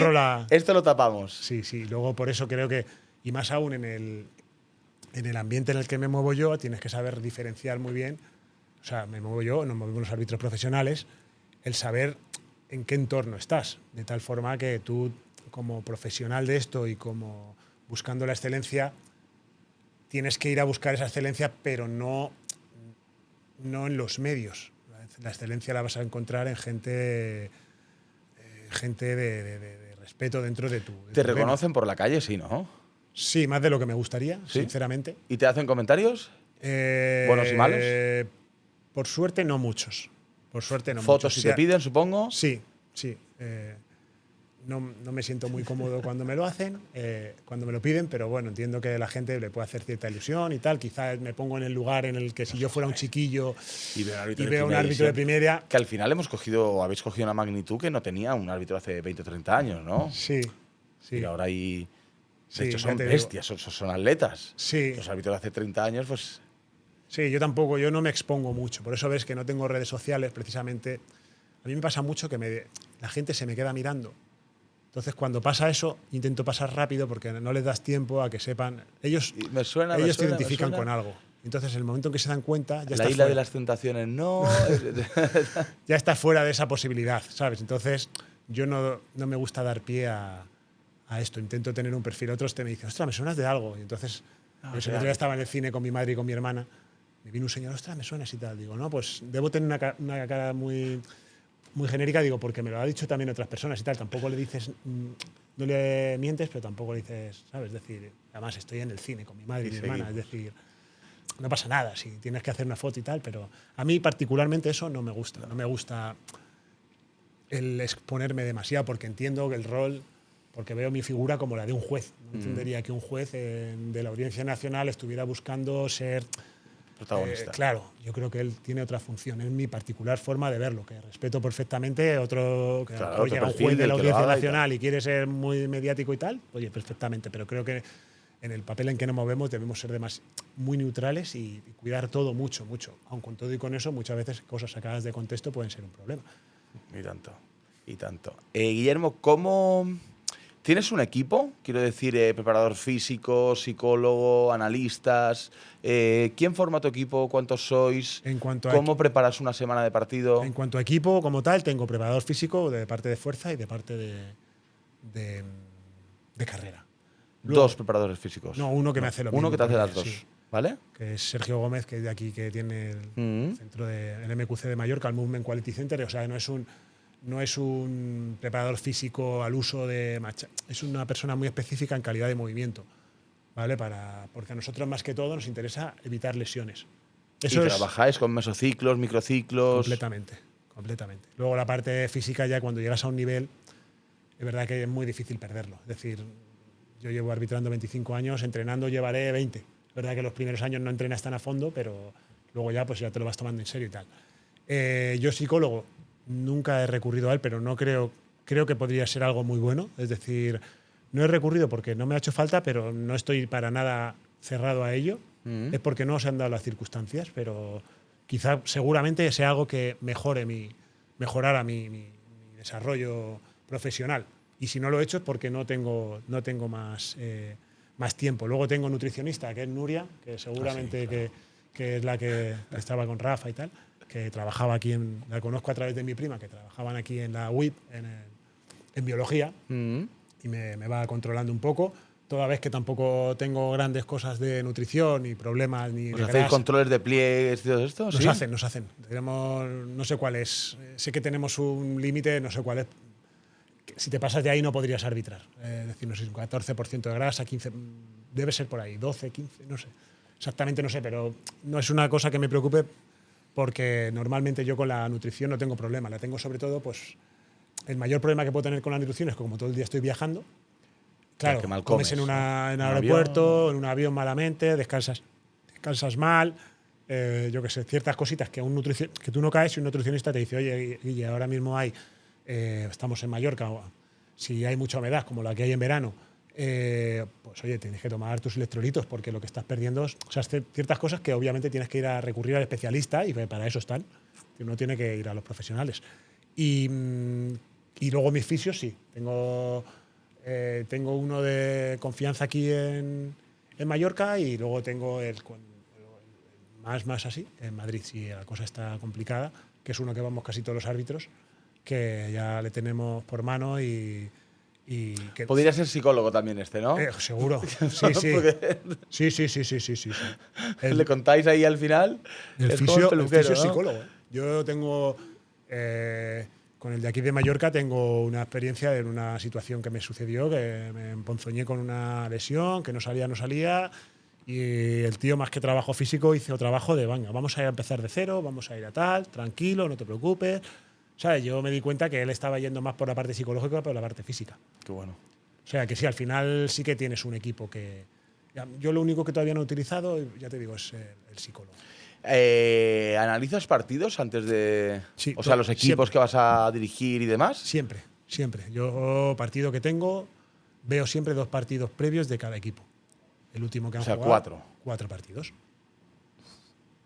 esto lo tapamos. Sí. Luego por eso creo que, y más aún en el ambiente en el que me muevo yo, tienes que saber diferenciar muy bien. O sea, me muevo yo, nos movemos los árbitros profesionales, el saber en qué entorno estás. De tal forma que tú, como profesional de esto y como buscando la excelencia, tienes que ir a buscar esa excelencia, pero no en los medios. La excelencia la vas a encontrar en gente de respeto dentro de tu... ¿Te reconocen por la calle, sí, no? Sí, más de lo que me gustaría, ¿sí? Sinceramente. ¿Y te hacen comentarios? ¿Buenos y malos? Por suerte, no muchos. Por suerte, no ¿Fotos muchos. si te piden, supongo? Sí. No me siento muy cómodo cuando me lo hacen, cuando me lo piden, pero bueno, entiendo que a la gente le puede hacer cierta ilusión y tal. Quizás me pongo en el lugar en el que si yo fuera un chiquillo y veo un árbitro de primera… Que al final habéis cogido una magnitud que no tenía un árbitro hace 20 o 30 años, ¿no? Sí. Y ahora hay… De hecho, son bestias, son atletas. Sí. Los árbitros de hace 30 años, pues… Sí, yo no me expongo mucho. Por eso ves que no tengo redes sociales, precisamente. A mí me pasa mucho que la gente se me queda mirando. Entonces, cuando pasa eso, intento pasar rápido porque no les das tiempo a que sepan. Ellos te identifican con algo. Entonces, el momento en que se dan cuenta, ya está La isla fuera. de las tentaciones, no. Ya está fuera de esa posibilidad, ¿sabes? Entonces, yo no me gusta dar pie a esto. Intento tener un perfil. Otros me dicen, ostras, me suenas de algo. Y entonces, el otro día estaba en el cine con mi madre y con mi hermana. Me vino un señor, ostras, me suenas y tal. Digo, no, pues debo tener una cara muy genérica, digo, porque me lo ha dicho también otras personas y tal. Tampoco le dices, no le mientes, pero tampoco le dices, ¿sabes? Es decir, además estoy en el cine con mi madre y mi hermana, es decir, no pasa nada si tienes que hacer una foto y tal, pero a mí particularmente eso no me gusta. No me gusta el exponerme demasiado porque entiendo que el rol, porque veo mi figura como la de un juez. No entendería que un juez de la Audiencia Nacional estuviera buscando ser… claro, yo creo que él tiene otra función. Es mi particular forma de verlo, que respeto perfectamente. Otro que llega un juez de la Audiencia Nacional y quiere ser muy mediático y tal, oye, perfectamente. Pero creo que en el papel en que nos movemos debemos ser muy neutrales y cuidar todo mucho. Aun con todo y con eso, muchas veces cosas sacadas de contexto pueden ser un problema. Y tanto. Guillermo, ¿cómo… ¿Tienes un equipo? Quiero decir, preparador físico, psicólogo, analistas. ¿Quién forma tu equipo? ¿Cuántos sois? ¿Cómo preparas una semana de partido? En cuanto a equipo, como tal, tengo preparador físico de parte de fuerza y de parte de carrera. Luego, ¿dos preparadores físicos? No, uno que me hace lo mismo. Uno que te hace las dos, sí. ¿Vale? Que es Sergio Gómez, que es de aquí, que tiene el centro del MQC de Mallorca, el Movement Quality Center. O sea, no es un preparador físico al uso de… Es una persona muy específica en calidad de movimiento, ¿vale? Porque a nosotros, más que todo, nos interesa evitar lesiones. Eso trabajáis con mesociclos, microciclos… Completamente. Luego la parte física, ya cuando llegas a un nivel, es verdad que es muy difícil perderlo. Es decir, yo llevo arbitrando 25 años, entrenando llevaré 20. Es verdad que los primeros años no entrenas tan a fondo, pero luego ya te lo vas tomando en serio y tal. Yo, psicólogo, nunca he recurrido a él, pero no creo que podría ser algo muy bueno. Es decir, No he recurrido porque no me ha hecho falta, pero no estoy para nada cerrado a ello. Es porque no se han dado las circunstancias, pero quizá seguramente sea algo que mejorara mi desarrollo profesional. Y si no lo he hecho es porque no tengo más tiempo. Luego tengo nutricionista, que es Nuria, que seguramente claro. que es la que estaba con Rafa y tal, que trabajaba aquí, la conozco a través de mi prima, que trabajaban aquí en la UIP, en biología, y me va controlando un poco. Toda vez que tampoco tengo grandes cosas de nutrición, ni problemas, ni de ¿Hacéis controles de pliegues y todo esto? Nos hacen. Tenemos, no sé cuál es. Sé que tenemos un límite, no sé cuál es. Si te pasas de ahí no podrías arbitrar. Es decir, no sé, un 14% de grasa, 15%, debe ser por ahí, 12, 15, no sé. Exactamente no sé, pero no es una cosa que me preocupe porque normalmente yo con la nutrición no tengo problema. La tengo sobre todo, pues, el mayor problema que puedo tener con la nutrición es que como todo el día estoy viajando, claro, que mal comes en un aeropuerto, en un avión malamente, descansas mal, yo qué sé, ciertas cositas que que tú no caes y un nutricionista te dice, oye, Guille, ahora mismo estamos en Mallorca, si hay mucha humedad como la que hay en verano, pues oye, tienes que tomar tus electrolitos porque lo que estás perdiendo, o sea, ciertas cosas que obviamente tienes que ir a recurrir al especialista y para eso están. Uno tiene que ir a los profesionales. Y luego mis fisios, sí. Tengo uno de confianza aquí en Mallorca y luego tengo el más así, en Madrid. Sí, la cosa está complicada, que es uno que vamos casi todos los árbitros, que ya le tenemos por mano y que podría ser psicólogo también ¿no? Seguro. Sí. Sí. ¿Le contáis ahí al final? El fisio es psicólogo. Yo tengo... con el de aquí de Mallorca tengo una experiencia en una situación que me sucedió, que me emponzoñé con una lesión, que no salía, y el tío, más que trabajo físico, hizo trabajo de, venga, vamos a ir a empezar de cero, vamos a ir a tal, tranquilo, no te preocupes. ¿Sabes? Yo me di cuenta que él estaba yendo más por la parte psicológica que por la parte física. Qué bueno. O sea, que sí, al final sí que tienes un equipo que... Yo lo único que todavía no he utilizado, ya te digo, es el psicólogo. ¿Analizas partidos antes de...? Sí, o sea, los equipos que vas a dirigir y demás. Siempre. Yo, partido que tengo, veo siempre 2 partidos previos de cada equipo. El último que han jugado. 4. 4 partidos.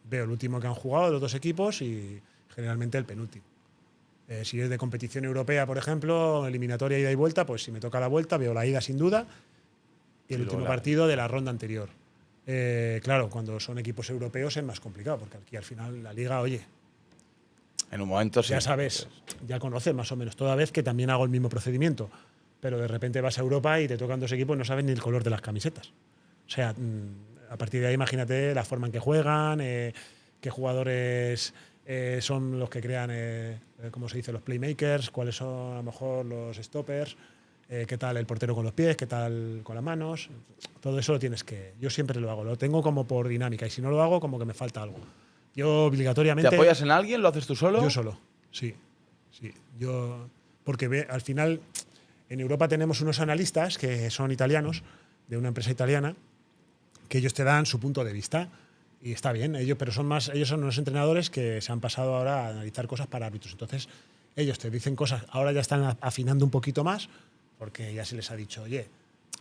Veo el último que han jugado los 2 equipos y generalmente el penúltimo. Si es de competición europea, por ejemplo, eliminatoria ida y vuelta, pues si me toca la vuelta, veo la ida sin duda y el último partido de la ronda anterior. Claro, cuando son equipos europeos es más complicado, porque aquí al final la liga, oye, en un momento sí. Ya sabes, ya conoces más o menos, toda vez que también hago el mismo procedimiento, pero de repente vas a Europa y te tocan 2 equipos y no sabes ni el color de las camisetas. O sea, a partir de ahí imagínate la forma en que juegan, qué jugadores son los que crean, ¿cómo se dice?, los playmakers, cuáles son a lo mejor los stoppers, qué tal el portero con los pies, qué tal con las manos. Todo eso lo tienes que... Yo siempre lo hago, lo tengo como por dinámica y si no lo hago como que me falta algo. Yo obligatoriamente... ¿Te apoyas en alguien? ¿Lo haces tú solo? Yo solo, sí. Porque al final en Europa tenemos unos analistas que son italianos, de una empresa italiana, que ellos te dan su punto de vista. Y está bien, ellos son unos entrenadores que se han pasado ahora a analizar cosas para árbitros. Entonces, ellos te dicen cosas, ahora ya están afinando un poquito más, porque ya se les ha dicho, oye,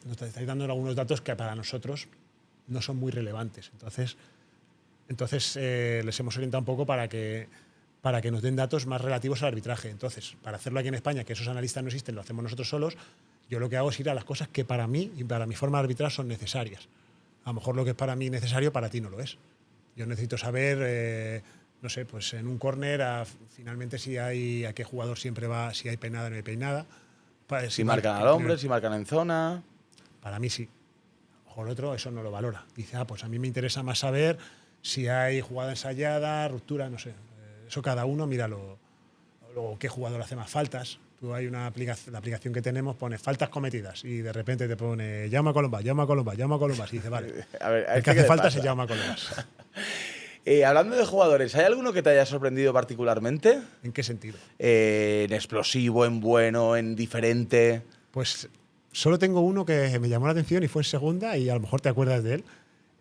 nos estáis dando algunos datos que para nosotros no son muy relevantes. Entonces les hemos orientado un poco para que nos den datos más relativos al arbitraje. Entonces, para hacerlo aquí en España, que esos analistas no existen, lo hacemos nosotros solos, yo lo que hago es ir a las cosas que para mí y para mi forma de arbitrar son necesarias. A lo mejor lo que es para mí necesario, para ti no lo es. Yo necesito saber, no sé, pues en un córner, finalmente a qué jugador siempre va, si hay peinada o no hay peinada. Si marcan al hombre, si marcan en zona. Para mí sí. A lo mejor otro eso no lo valora. Dice, pues a mí me interesa más saber si hay jugada ensayada, ruptura, no sé. Eso cada uno, míralo. Luego, ¿qué jugador hace más faltas? Tú hay la aplicación que tenemos, pone faltas cometidas y de repente te pone Jaume Colombas. Y dice, vale, a ver, el que hace falta es Jaume Colombas. Hablando de jugadores, ¿hay alguno que te haya sorprendido particularmente? ¿En qué sentido? En explosivo, en bueno, en diferente. Pues solo tengo uno que me llamó la atención y fue en segunda y a lo mejor te acuerdas de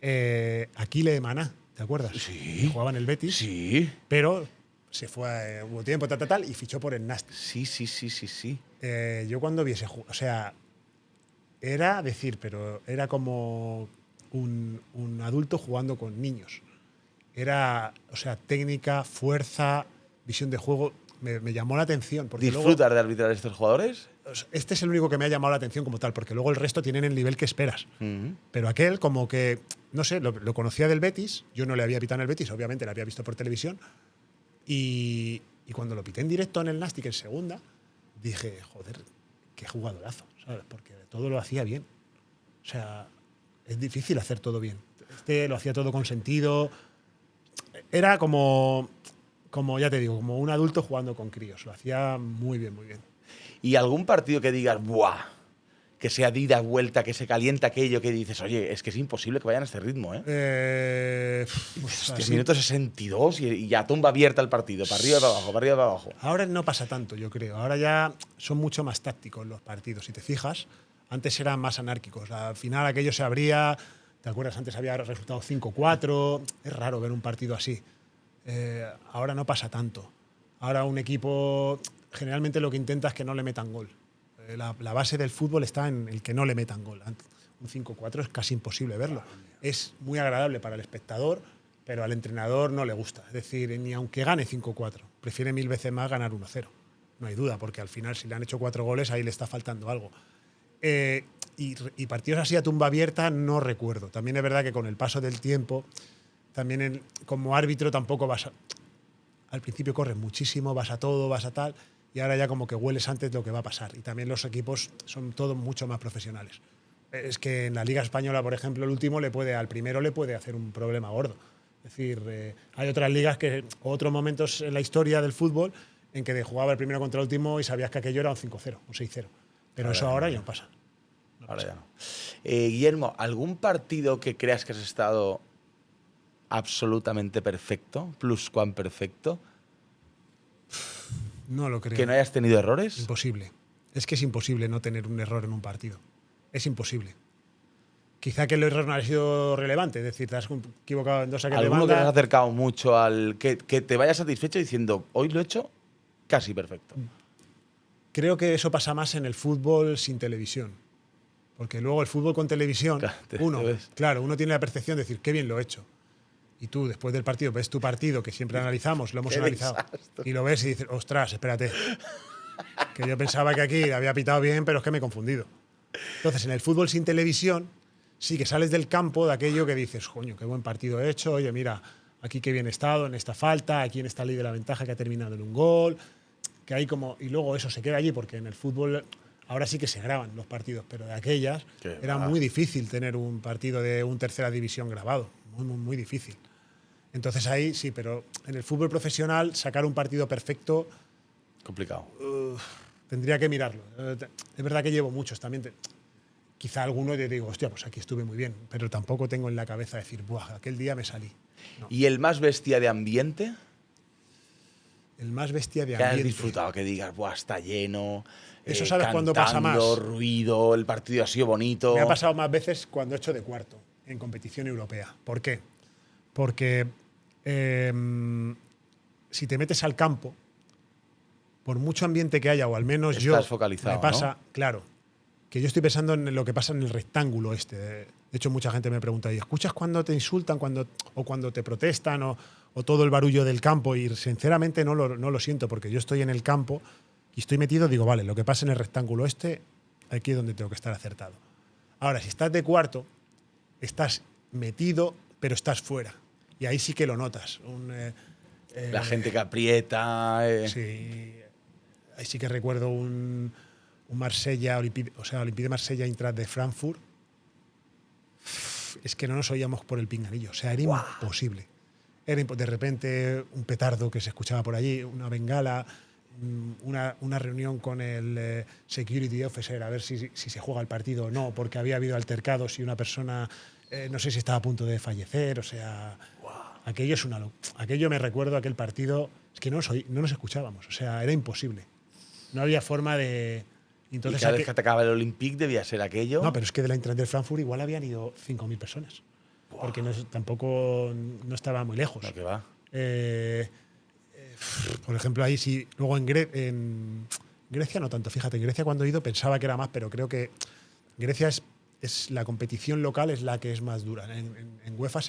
él. Aquile Maná, ¿te acuerdas? Sí. Jugaba en el Betis. Sí. Pero se fue, hubo tiempo, y fichó por el Nasti. Sí. Yo cuando vi ese juego, o sea, era decir, pero era como un adulto jugando con niños. Era, o sea, técnica, fuerza, visión de juego. Me llamó la atención. Porque ¿Disfrutar de arbitrar a estos jugadores? Este es el único que me ha llamado la atención como tal, porque luego el resto tienen el nivel que esperas. Pero aquel, como que, no sé, lo conocía del Betis. Yo no le había pitado en el Betis, obviamente, lo había visto por televisión. Y cuando lo pité en directo en el Nastic en segunda, dije, joder, qué jugadorazo, ¿sabes? Porque todo lo hacía bien. O sea, es difícil hacer todo bien. Este lo hacía todo con sentido. Era como ya te digo, como un adulto jugando con críos. Lo hacía muy bien, muy bien. ¿Y algún partido que digas, ¡buah! Que sea de ida, vuelta, que se calienta aquello, que dices, oye, es que es imposible que vayan a este ritmo, ¿eh? Hostia, minuto 62 y ya tumba abierta el partido, para arriba y para abajo, para arriba y para abajo. Ahora no pasa tanto, yo creo. Ahora ya son mucho más tácticos los partidos. Si te fijas, antes eran más anárquicos. Al final aquello se abría. ¿Te acuerdas? Antes había resultado 5-4. Es raro ver un partido así. Ahora no pasa tanto. Ahora un equipo generalmente lo que intenta es que no le metan gol. La base del fútbol está en el que no le metan gol. Un 5-4 es casi imposible verlo. Es muy agradable para el espectador, pero al entrenador no le gusta. Es decir, ni aunque gane 5-4, prefiere 1000 veces más ganar 1-0. No hay duda, porque al final si le han hecho 4 goles ahí le está faltando algo. Y partidos así a tumba abierta no recuerdo. También es verdad que con el paso del tiempo, también como árbitro tampoco vas a... Al principio corres muchísimo, vas a todo, vas a tal, y ahora ya como que hueles antes lo que va a pasar. Y también los equipos son todos mucho más profesionales. Es que en la Liga Española, por ejemplo, el último al primero le puede hacer un problema gordo. Es decir, hay otras ligas o otros momentos en la historia del fútbol en que jugaba el primero contra el último y sabías que aquello era un 5-0, un 6-0. Pero eso ahora ya no pasa. Ahora ya no. Guillermo, ¿algún partido que creas que has estado absolutamente perfecto, pluscuamperfecto? No lo creo. ¿Que no hayas tenido errores? Imposible. Es que es imposible no tener un error en un partido. Es imposible. Quizá que el error no haya sido relevante, es decir, te has equivocado en 2 saques de banda. ¿Alguno que te has acercado mucho al que te vayas satisfecho diciendo, hoy lo he hecho casi perfecto? Creo que eso pasa más en el fútbol sin televisión. Porque luego el fútbol con televisión, uno tiene la percepción de decir, qué bien lo he hecho. Y tú, después del partido, ves tu partido, que siempre analizamos, lo hemos analizado, y lo ves y dices, ostras, espérate, que yo pensaba que aquí había pitado bien, pero es que me he confundido. Entonces, en el fútbol sin televisión, sí que sales del campo de aquello que dices, coño, qué buen partido he hecho, oye, mira, aquí qué bien he estado, en esta falta, aquí en esta ley de la ventaja que ha terminado en un gol, que hay como... Y luego eso se queda allí, porque en el fútbol ahora sí que se graban los partidos, pero de aquellas era muy difícil tener un partido de un tercera división grabado, muy, muy, muy difícil. Entonces ahí sí, pero en el fútbol profesional sacar un partido perfecto... Complicado. Tendría que mirarlo. Es verdad que llevo muchos también. Quizá alguno te digo, hostia, pues aquí estuve muy bien, pero tampoco tengo en la cabeza decir, buah, aquel día me salí. No. ¿Y el más bestia de ambiente? El más bestia de ambiente. Que has disfrutado, que digas, buah, está lleno. Eso sabes cuándo pasa más. Ruido, el partido ha sido bonito. Me ha pasado más veces cuando he hecho de cuarto en competición europea. ¿Por qué? Porque si te metes al campo, por mucho ambiente que haya, o al menos estás focalizado, me pasa, ¿no? Claro, que yo estoy pensando en lo que pasa en el rectángulo este. De hecho, mucha gente me pregunta, ¿y escuchas cuando te insultan o cuando te protestan o todo el barullo del campo? Y sinceramente no lo siento, porque yo estoy en el campo y estoy metido, digo, vale, lo que pasa en el rectángulo este, aquí es donde tengo que estar acertado. Ahora, si estás de cuarto, estás metido, pero estás fuera. Y ahí sí que lo notas. La gente que aprieta. Sí. Ahí sí que recuerdo un Marsella, Olympique de Marsella, Eintracht de Frankfurt. Es que no nos oíamos por el pinganillo. O sea, era imposible. De repente un petardo que se escuchaba por allí, una bengala, una reunión con el security officer a ver si se juega el partido o no, porque había habido altercados y una persona, no sé si estaba a punto de fallecer. O sea, aquello es aquello me recuerdo, aquel partido, es que no nos escuchábamos. O sea, era imposible. No había forma de... Entonces, y cada vez que atacaba el Olympique debía ser aquello. No, pero es que de la Eintracht de Frankfurt igual habían ido 5.000 personas. Porque tampoco no estaba muy lejos. No, que va. Por ejemplo, ahí sí. Luego en Grecia no tanto. Fíjate, en Grecia cuando he ido pensaba que era más, pero creo que Grecia es la competición local es la que es más dura. En UEFA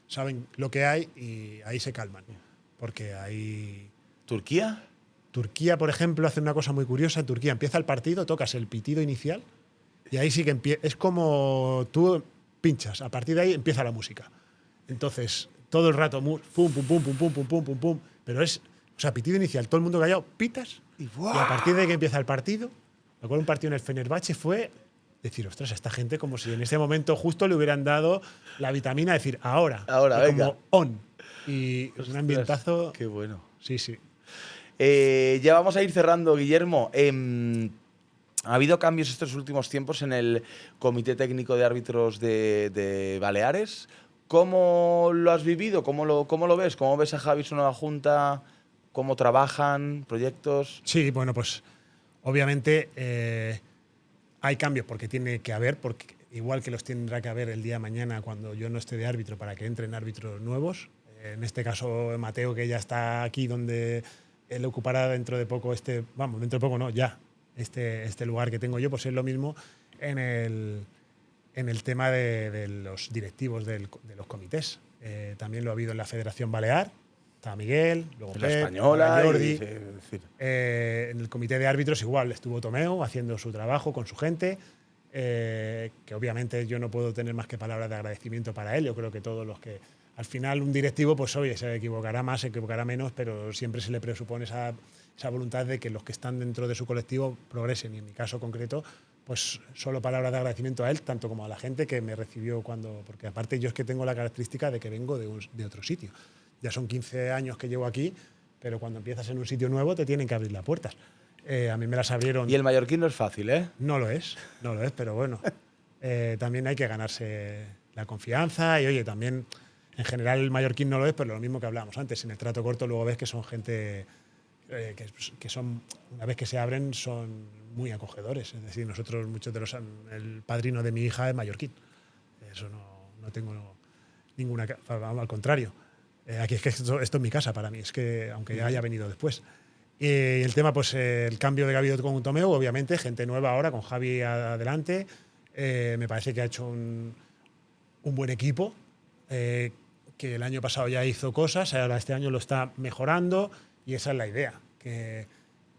saben lo que hay y ahí se calman. Porque ahí… ¿Turquía? Turquía, por ejemplo, hace una cosa muy curiosa. En Turquía empieza el partido, tocas el pitido inicial y ahí sí que es como tú pinchas. A partir de ahí empieza la música. Entonces, todo el rato, pum, pum, pum, pum, pum, pum, pum, pum, pum. Pero pitido inicial, todo el mundo callado, pitas. Y a partir de que empieza el partido, me acuerdo un partido en el Fenerbahce fue decir, ostras, a esta gente como si en ese momento justo le hubieran dado la vitamina, decir, ahora venga. como on. Y ostras, un ambientazo. Qué bueno. Sí, sí. Ya vamos a ir cerrando, Guillermo. Ha habido cambios estos últimos tiempos en el Comité Técnico de Árbitros de Baleares. ¿Cómo lo has vivido? ¿Cómo lo ves? ¿Cómo ves a Javi, su nueva junta? ¿Cómo trabajan? ¿Proyectos? Sí, bueno, pues obviamente hay cambios porque tiene que haber, porque igual que los tendrá que haber el día de mañana cuando yo no esté de árbitro para que entren árbitros nuevos. En este caso, Mateo, que ya está aquí donde él ocupará dentro de poco dentro de poco no, ya, este lugar que tengo yo, pues es lo mismo en el tema de los directivos de los comités. También lo ha habido en la Federación Balear, está Miguel, luego en Pep, la española, Jordi. decir. En el comité de árbitros igual estuvo Tomeu haciendo su trabajo con su gente, que obviamente yo no puedo tener más que palabras de agradecimiento para él. Yo creo que todos los que… Al final un directivo, pues oye, se equivocará más, se equivocará menos, pero siempre se le presupone esa voluntad de que los que están dentro de su colectivo progresen. Y en mi caso concreto, pues solo palabras de agradecimiento a él, tanto como a la gente que me recibió porque aparte yo es que tengo la característica de que vengo de otro sitio. Ya son 15 años que llevo aquí, pero cuando empiezas en un sitio nuevo te tienen que abrir las puertas. A mí me las abrieron… Y el mallorquín no es fácil, ¿eh? No lo es, pero bueno. También hay que ganarse la confianza y oye, también… En general el mallorquín no lo es, pero lo mismo que hablábamos antes. En el trato corto luego ves que son gente que son, una vez que se abren, son muy acogedores. Es decir, nosotros, muchos de el padrino de mi hija es mallorquín. Eso no tengo ninguna… Al contrario. Aquí es que esto es mi casa para mí, es que aunque ya haya venido después. Y el tema, pues el cambio de Gabido con Tomeu, obviamente, gente nueva ahora, con Javi adelante. Me parece que ha hecho un buen equipo. Que el año pasado ya hizo cosas, ahora este año lo está mejorando y esa es la idea, que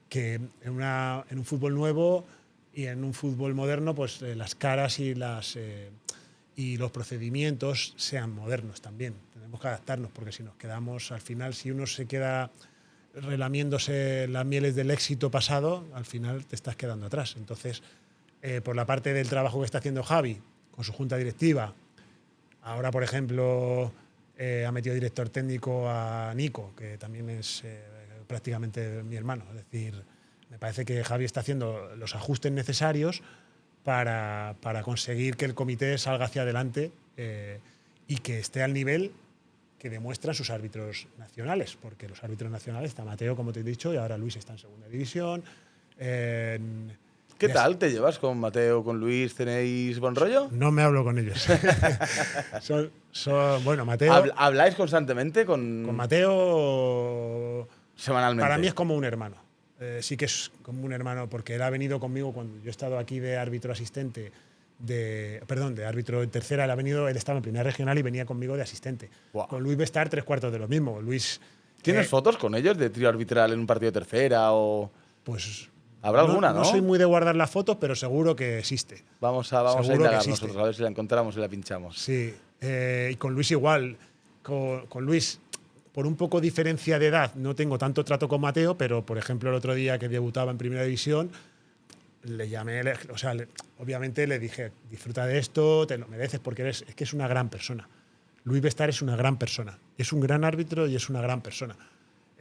en un fútbol nuevo y en un fútbol moderno pues las caras y los procedimientos sean modernos también. Tenemos que adaptarnos porque si nos quedamos al final, si uno se queda relamiéndose las mieles del éxito pasado, al final te estás quedando atrás. Entonces, por la parte del trabajo que está haciendo Javi con su junta directiva, ahora, por ejemplo, ha metido director técnico a Nico, que también es prácticamente mi hermano. Es decir, me parece que Javi está haciendo los ajustes necesarios para conseguir que el comité salga hacia adelante y que esté al nivel que demuestran sus árbitros nacionales, porque los árbitros nacionales, está Mateo, como te he dicho, y ahora Luis está en segunda división. ¿Qué tal te llevas con Mateo, con Luis? ¿Tenéis buen rollo? No me hablo con ellos. Bueno, Mateo… ¿Habláis constantemente con Mateo? Semanalmente. Para mí es como un hermano. Sí que es como un hermano, porque él ha venido conmigo cuando yo he estado aquí de árbitro asistente, de árbitro en tercera, él estaba en primera regional y venía conmigo de asistente. Wow. Con Luis Bestar, 3/4 de lo mismo. Luis… ¿Tienes fotos con ellos de trío arbitral en un partido de tercera o…? Pues… Habrá alguna, ¿no? No soy muy de guardar las fotos, pero seguro que existe. Vamos a indagar nosotros, a ver si la encontramos y la pinchamos. Sí, y con Luis igual. Con Luis, por un poco diferencia de edad, no tengo tanto trato con Mateo, pero por ejemplo el otro día que debutaba en Primera División, le llamé, obviamente le dije, disfruta de esto, te lo mereces porque es que es una gran persona. Luis Bestar es una gran persona, es un gran árbitro y es una gran persona.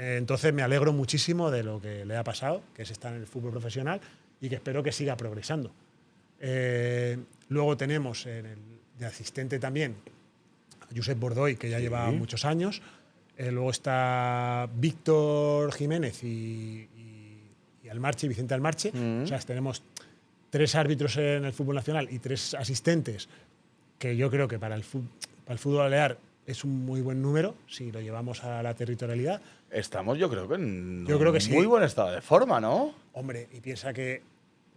Entonces me alegro muchísimo de lo que le ha pasado, que es estar en el fútbol profesional y que espero que siga progresando. Luego tenemos de asistente también a Josep Bordoy, que ya lleva muchos años. Luego está Víctor Jiménez y Almarche, Vicente Almarche. O sea, tenemos 3 árbitros en el fútbol nacional y 3 asistentes, que yo creo que para el fútbol balear es un muy buen número si lo llevamos a la territorialidad. Estamos, yo creo que en sí. muy buen estado de forma, ¿no? Hombre, y piensa que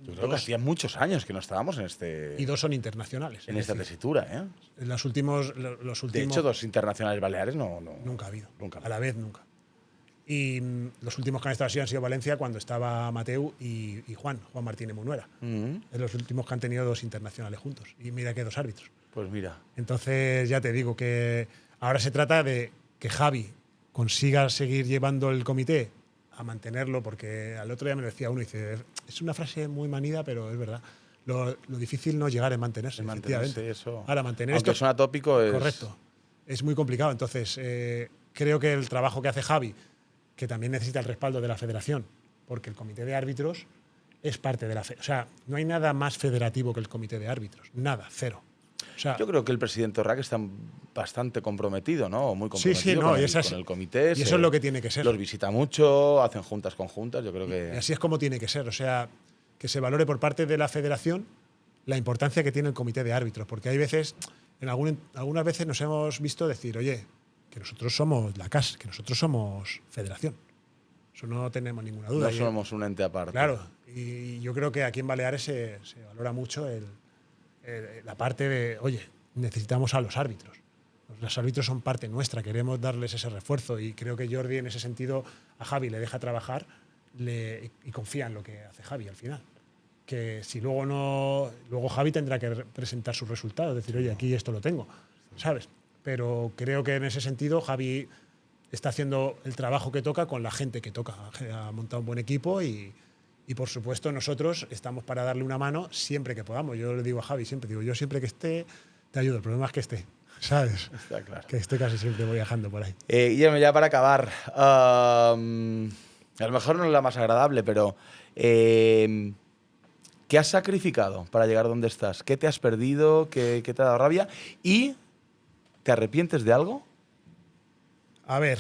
Yo creo que hacía muchos años que no estábamos en este. Y 2 son internacionales. En esta tesitura, ¿eh? Los últimos. De hecho, 2 internacionales baleares no. Nunca ha habido. Nunca. A la vez, nunca. Y los últimos que han estado así han sido Valencia cuando estaba Mateu y Juan Martínez Munuera. Es los últimos que han tenido 2 internacionales juntos. Y mira que 2 árbitros. Pues mira. Entonces, ya te digo que ahora se trata de que Javi consiga seguir llevando el comité a mantenerlo, porque al otro día me lo decía uno, dice, es una frase muy manida, pero es verdad. Lo difícil no es llegar a mantenerse, efectivamente. Eso. Ahora, mantener aunque esto, suena tópico, es. Correcto. Es muy complicado. Entonces, creo que el trabajo que hace Javi, que también necesita el respaldo de la federación, porque el comité de árbitros es parte de la federación. O sea, no hay nada más federativo que el comité de árbitros. Nada, cero. O sea, yo creo que el presidente Orrac está bastante comprometido, ¿no? Muy comprometido no, con el comité. Y eso es lo que tiene que ser. Los visita mucho, hacen juntas conjuntas, yo creo que. Y así es como tiene que ser. O sea, que se valore por parte de la federación la importancia que tiene el comité de árbitros. Porque hay veces, algunas veces nos hemos visto decir, oye, que nosotros somos la CAS, que nosotros somos federación. Eso no tenemos ninguna duda. No somos un ente aparte. Claro. Y yo creo que aquí en Baleares se valora mucho la parte de, oye, necesitamos a los árbitros. Los árbitros son parte nuestra, queremos darles ese refuerzo y creo que Jordi en ese sentido a Javi le deja trabajar y confía en lo que hace Javi al final. Que si luego no, luego Javi tendrá que presentar sus resultados, decir, oye, aquí esto lo tengo, ¿sabes? Pero creo que en ese sentido Javi está haciendo el trabajo que toca con la gente que toca. Ha montado un buen equipo y por supuesto nosotros estamos para darle una mano siempre que podamos. Yo le digo a Javi, yo siempre que esté te ayudo, el problema es que esté, ¿sabes? Está claro. Que esté casi siempre voy viajando por ahí. Guillermo, ya para acabar, a lo mejor no es la más agradable, pero ¿qué has sacrificado para llegar donde estás? ¿Qué te has perdido? ¿Qué te ha dado rabia? ¿Y te arrepientes de algo? A ver,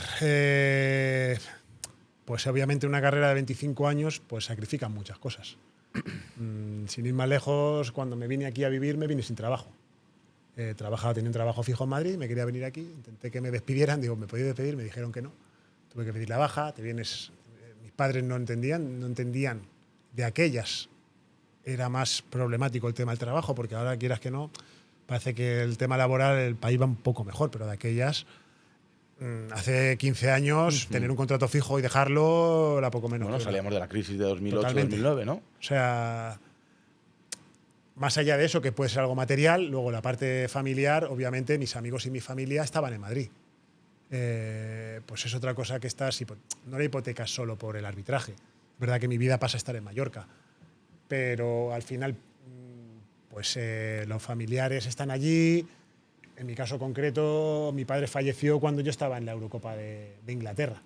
pues obviamente una carrera de 25 años pues sacrifica muchas cosas. Sin ir más lejos, cuando me vine aquí a vivir me vine sin trabajo. Tenía un trabajo fijo en Madrid, me quería venir aquí, intenté que me despidieran, digo, ¿me podéis despedir? Me dijeron que no. Tuve que pedir la baja, te vienes. Mis padres no entendían de aquellas. Era más problemático el tema del trabajo, porque ahora quieras que no, parece que el tema laboral el país va un poco mejor, pero de aquellas, hace 15 años, tener un contrato fijo y dejarlo era poco menos. Bueno, salíamos de la crisis de 2008-2009, ¿no? O sea, más allá de eso, que puede ser algo material, luego la parte familiar, obviamente mis amigos y mi familia estaban en Madrid. Pues es otra cosa que no la hipotecas solo por el arbitraje. Es verdad que mi vida pasa a estar en Mallorca, pero al final pues los familiares están allí. En mi caso concreto, mi padre falleció cuando yo estaba en la Eurocopa de Inglaterra.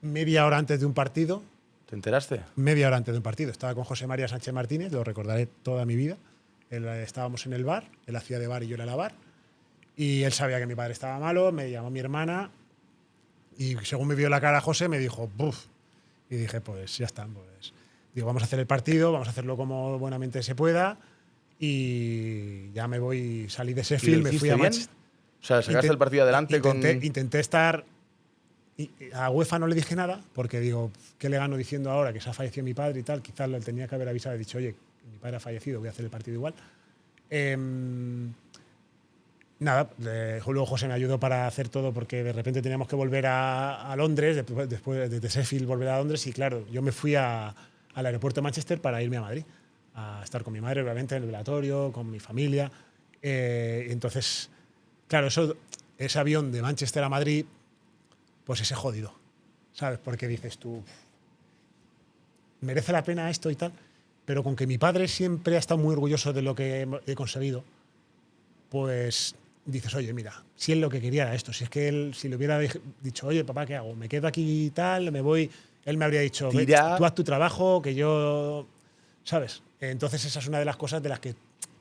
Media hora antes de un partido. ¿Te enteraste? Media hora antes de un partido. Estaba con José María Sánchez Martínez, lo recordaré toda mi vida. Estábamos en el bar, él hacía de bar y yo era la bar. Y él sabía que mi padre estaba malo, me llamó mi hermana y según me vio la cara José me dijo, ¡buf! Y dije, pues ya está. Pues. Digo, vamos a hacer el partido, vamos a hacerlo como buenamente se pueda. Y ya me voy, salí de Sheffield, me fui a Manchester. O sea, sacaste el partido adelante Intenté estar. A UEFA no le dije nada, porque digo, ¿qué le gano diciendo ahora que se ha fallecido mi padre y tal? Quizás le tenía que haber avisado y dicho, oye, mi padre ha fallecido, voy a hacer el partido igual. Nada, luego José me ayudó para hacer todo porque de repente teníamos que volver a Londres, después de Sheffield volver a Londres y claro, yo me fui al aeropuerto de Manchester para irme a Madrid, a estar con mi madre, obviamente, en el velatorio, con mi familia. Entonces, claro, ese avión de Manchester a Madrid, pues ese jodido, ¿sabes? Porque dices tú, merece la pena esto y tal, pero con que mi padre siempre ha estado muy orgulloso de lo que he conseguido, pues dices, oye, mira, si él lo que quería era esto, si es que él, si le hubiera dicho, oye, papá, ¿qué hago? ¿Me quedo aquí y tal? ¿Me voy? Él me habría dicho, tú haz tu trabajo, que yo, ¿sabes? Entonces esa es una de las cosas de las que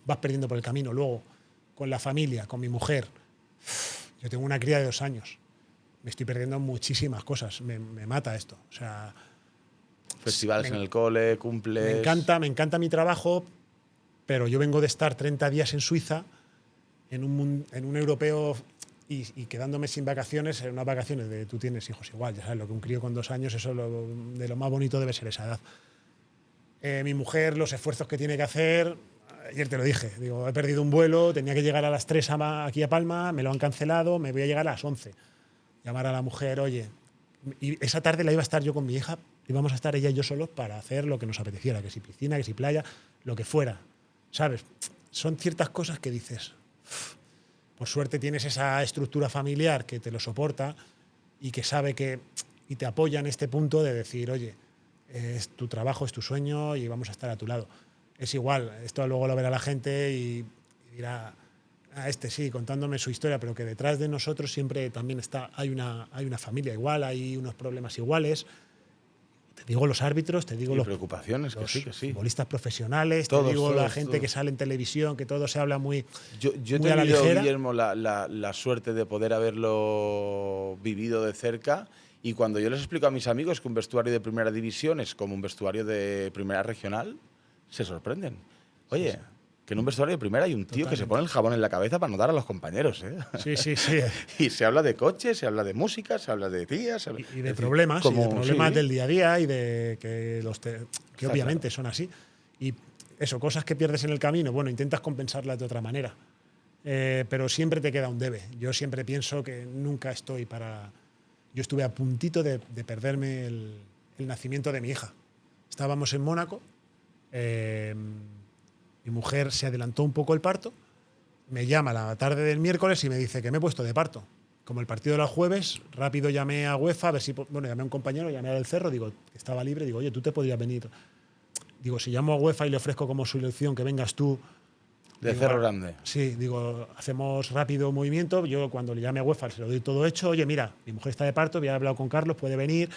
vas perdiendo por el camino. Luego, con la familia, con mi mujer, yo tengo una cría de 2 años, me estoy perdiendo muchísimas cosas, me mata esto. O sea, festivales en el cole, cumples. Me encanta mi trabajo, pero yo vengo de estar 30 días en Suiza, en un europeo y quedándome sin vacaciones, en unas vacaciones tú tienes hijos igual, ya sabes, lo que un crío con 2 años, eso de lo más bonito debe ser esa edad. Mi mujer, los esfuerzos que tiene que hacer. Ayer te lo dije, digo, he perdido un vuelo, tenía que llegar a las 3 aquí a Palma, me lo han cancelado, me voy a llegar a las 11. Llamar a la mujer, oye, y esa tarde la iba a estar yo con mi hija, íbamos a estar ella y yo solos para hacer lo que nos apeteciera, que si piscina, que si playa, lo que fuera, ¿sabes? Son ciertas cosas que dices, por suerte tienes esa estructura familiar que te lo soporta y que sabe que, y te apoya en este punto de decir, oye, es tu trabajo, es tu sueño y vamos a estar a tu lado. Es igual, esto luego lo verá la gente y dirá, sí, contándome su historia, pero que detrás de nosotros siempre también hay una familia igual, hay unos problemas iguales. Te digo los árbitros, te digo y los preocupaciones, los que sí. futbolistas profesionales, todos, te digo todos, la gente todos. Que sale en televisión, que todo se habla muy, yo he muy a la tenido, ligera. Guillermo, la suerte de poder haberlo vivido de cerca, y cuando yo les explico a mis amigos que un vestuario de primera división es como un vestuario de primera regional, se sorprenden. Oye, que en un vestuario de primera hay un tío que se pone el jabón en la cabeza para notar a los compañeros, ¿eh? Sí. Y se habla de coches, se habla de música, se habla de tías. Y de problemas, del día a día y de que obviamente son así. Y eso, cosas que pierdes en el camino, bueno, intentas compensarlas de otra manera. Pero siempre te queda un debe. Yo siempre pienso que nunca estoy para... Yo estuve a puntito de perderme el nacimiento de mi hija. Estábamos en Mónaco. Mi mujer se adelantó un poco el parto, me llama la tarde del miércoles y me dice que me he puesto de parto. Como el partido era el jueves, rápido llamé a UEFA, a ver si, bueno, llamé a un compañero, llamé al Cerro, digo, que estaba libre, digo, oye, tú te podrías venir. Digo, si llamo a UEFA y le ofrezco como solución que vengas tú. De digo, Cerro Grande. Sí, digo, hacemos rápido movimiento. Yo cuando le llame a UEFA se lo doy todo hecho. Oye, mira, mi mujer está de parto, había hablado con Carlos, puede venir,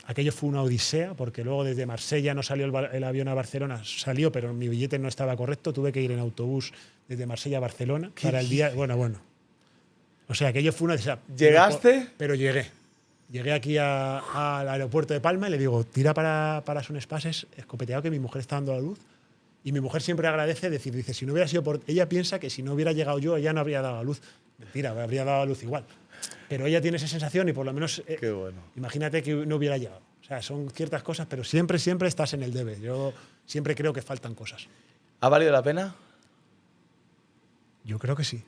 aquello fue una odisea, porque luego desde Marsella no salió el avión a Barcelona, salió, pero mi billete no estaba correcto, tuve que ir en autobús desde Marsella a Barcelona para el día. Bueno. O sea, aquello fue una odisea. ¿Llegaste? Pero llegué. Llegué aquí al aeropuerto de Palma y le digo, tira para Son Espases, escopeteado, que mi mujer está dando a la luz. Y mi mujer siempre agradece, dice, si no hubiera sido por... Ella piensa que si no hubiera llegado yo, ella no habría dado a luz. Mentira, habría dado a luz igual. Pero ella tiene esa sensación y por lo menos Qué bueno. Imagínate que no hubiera llegado. O sea, son ciertas cosas, pero siempre estás en el debe. Yo siempre creo que faltan cosas. ¿Ha valido la pena? Yo creo que sí.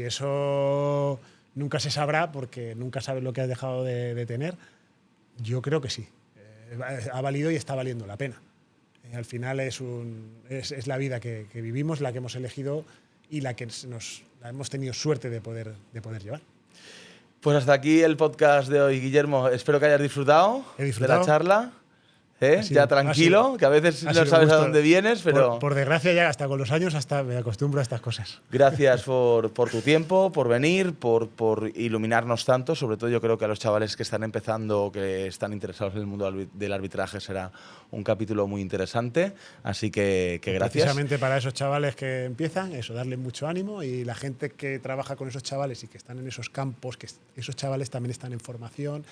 Eso nunca se sabrá porque nunca sabes lo que has dejado de tener. Yo creo que sí. Ha valido y está valiendo la pena. Al final es la vida que vivimos, la que hemos elegido y la que la hemos tenido suerte de poder llevar. Pues hasta aquí el podcast de hoy, Guillermo. Espero que hayas disfrutado de la charla. Ya tranquilo, que a veces no sabes a dónde vienes, pero... Por desgracia, ya hasta con los años hasta me acostumbro a estas cosas. Gracias por tu tiempo, por venir, por iluminarnos tanto. Sobre todo yo creo que a los chavales que están empezando, que están interesados en el mundo del arbitraje, será un capítulo muy interesante. Así que gracias. Precisamente para esos chavales que empiezan, eso, darle mucho ánimo, y la gente que trabaja con esos chavales y que están en esos campos, que esos chavales también están en formación,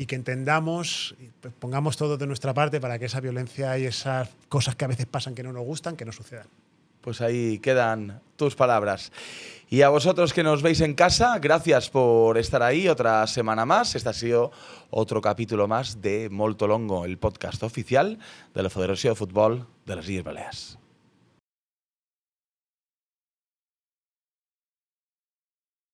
y que entendamos, pongamos todo de nuestra parte para que esa violencia y esas cosas que a veces pasan que no nos gustan, que no sucedan. Pues ahí quedan tus palabras. Y a vosotros que nos veis en casa, gracias por estar ahí otra semana más. Este ha sido otro capítulo más de Molto Longo, el podcast oficial de la Federació de Futbol de les Illes Balears.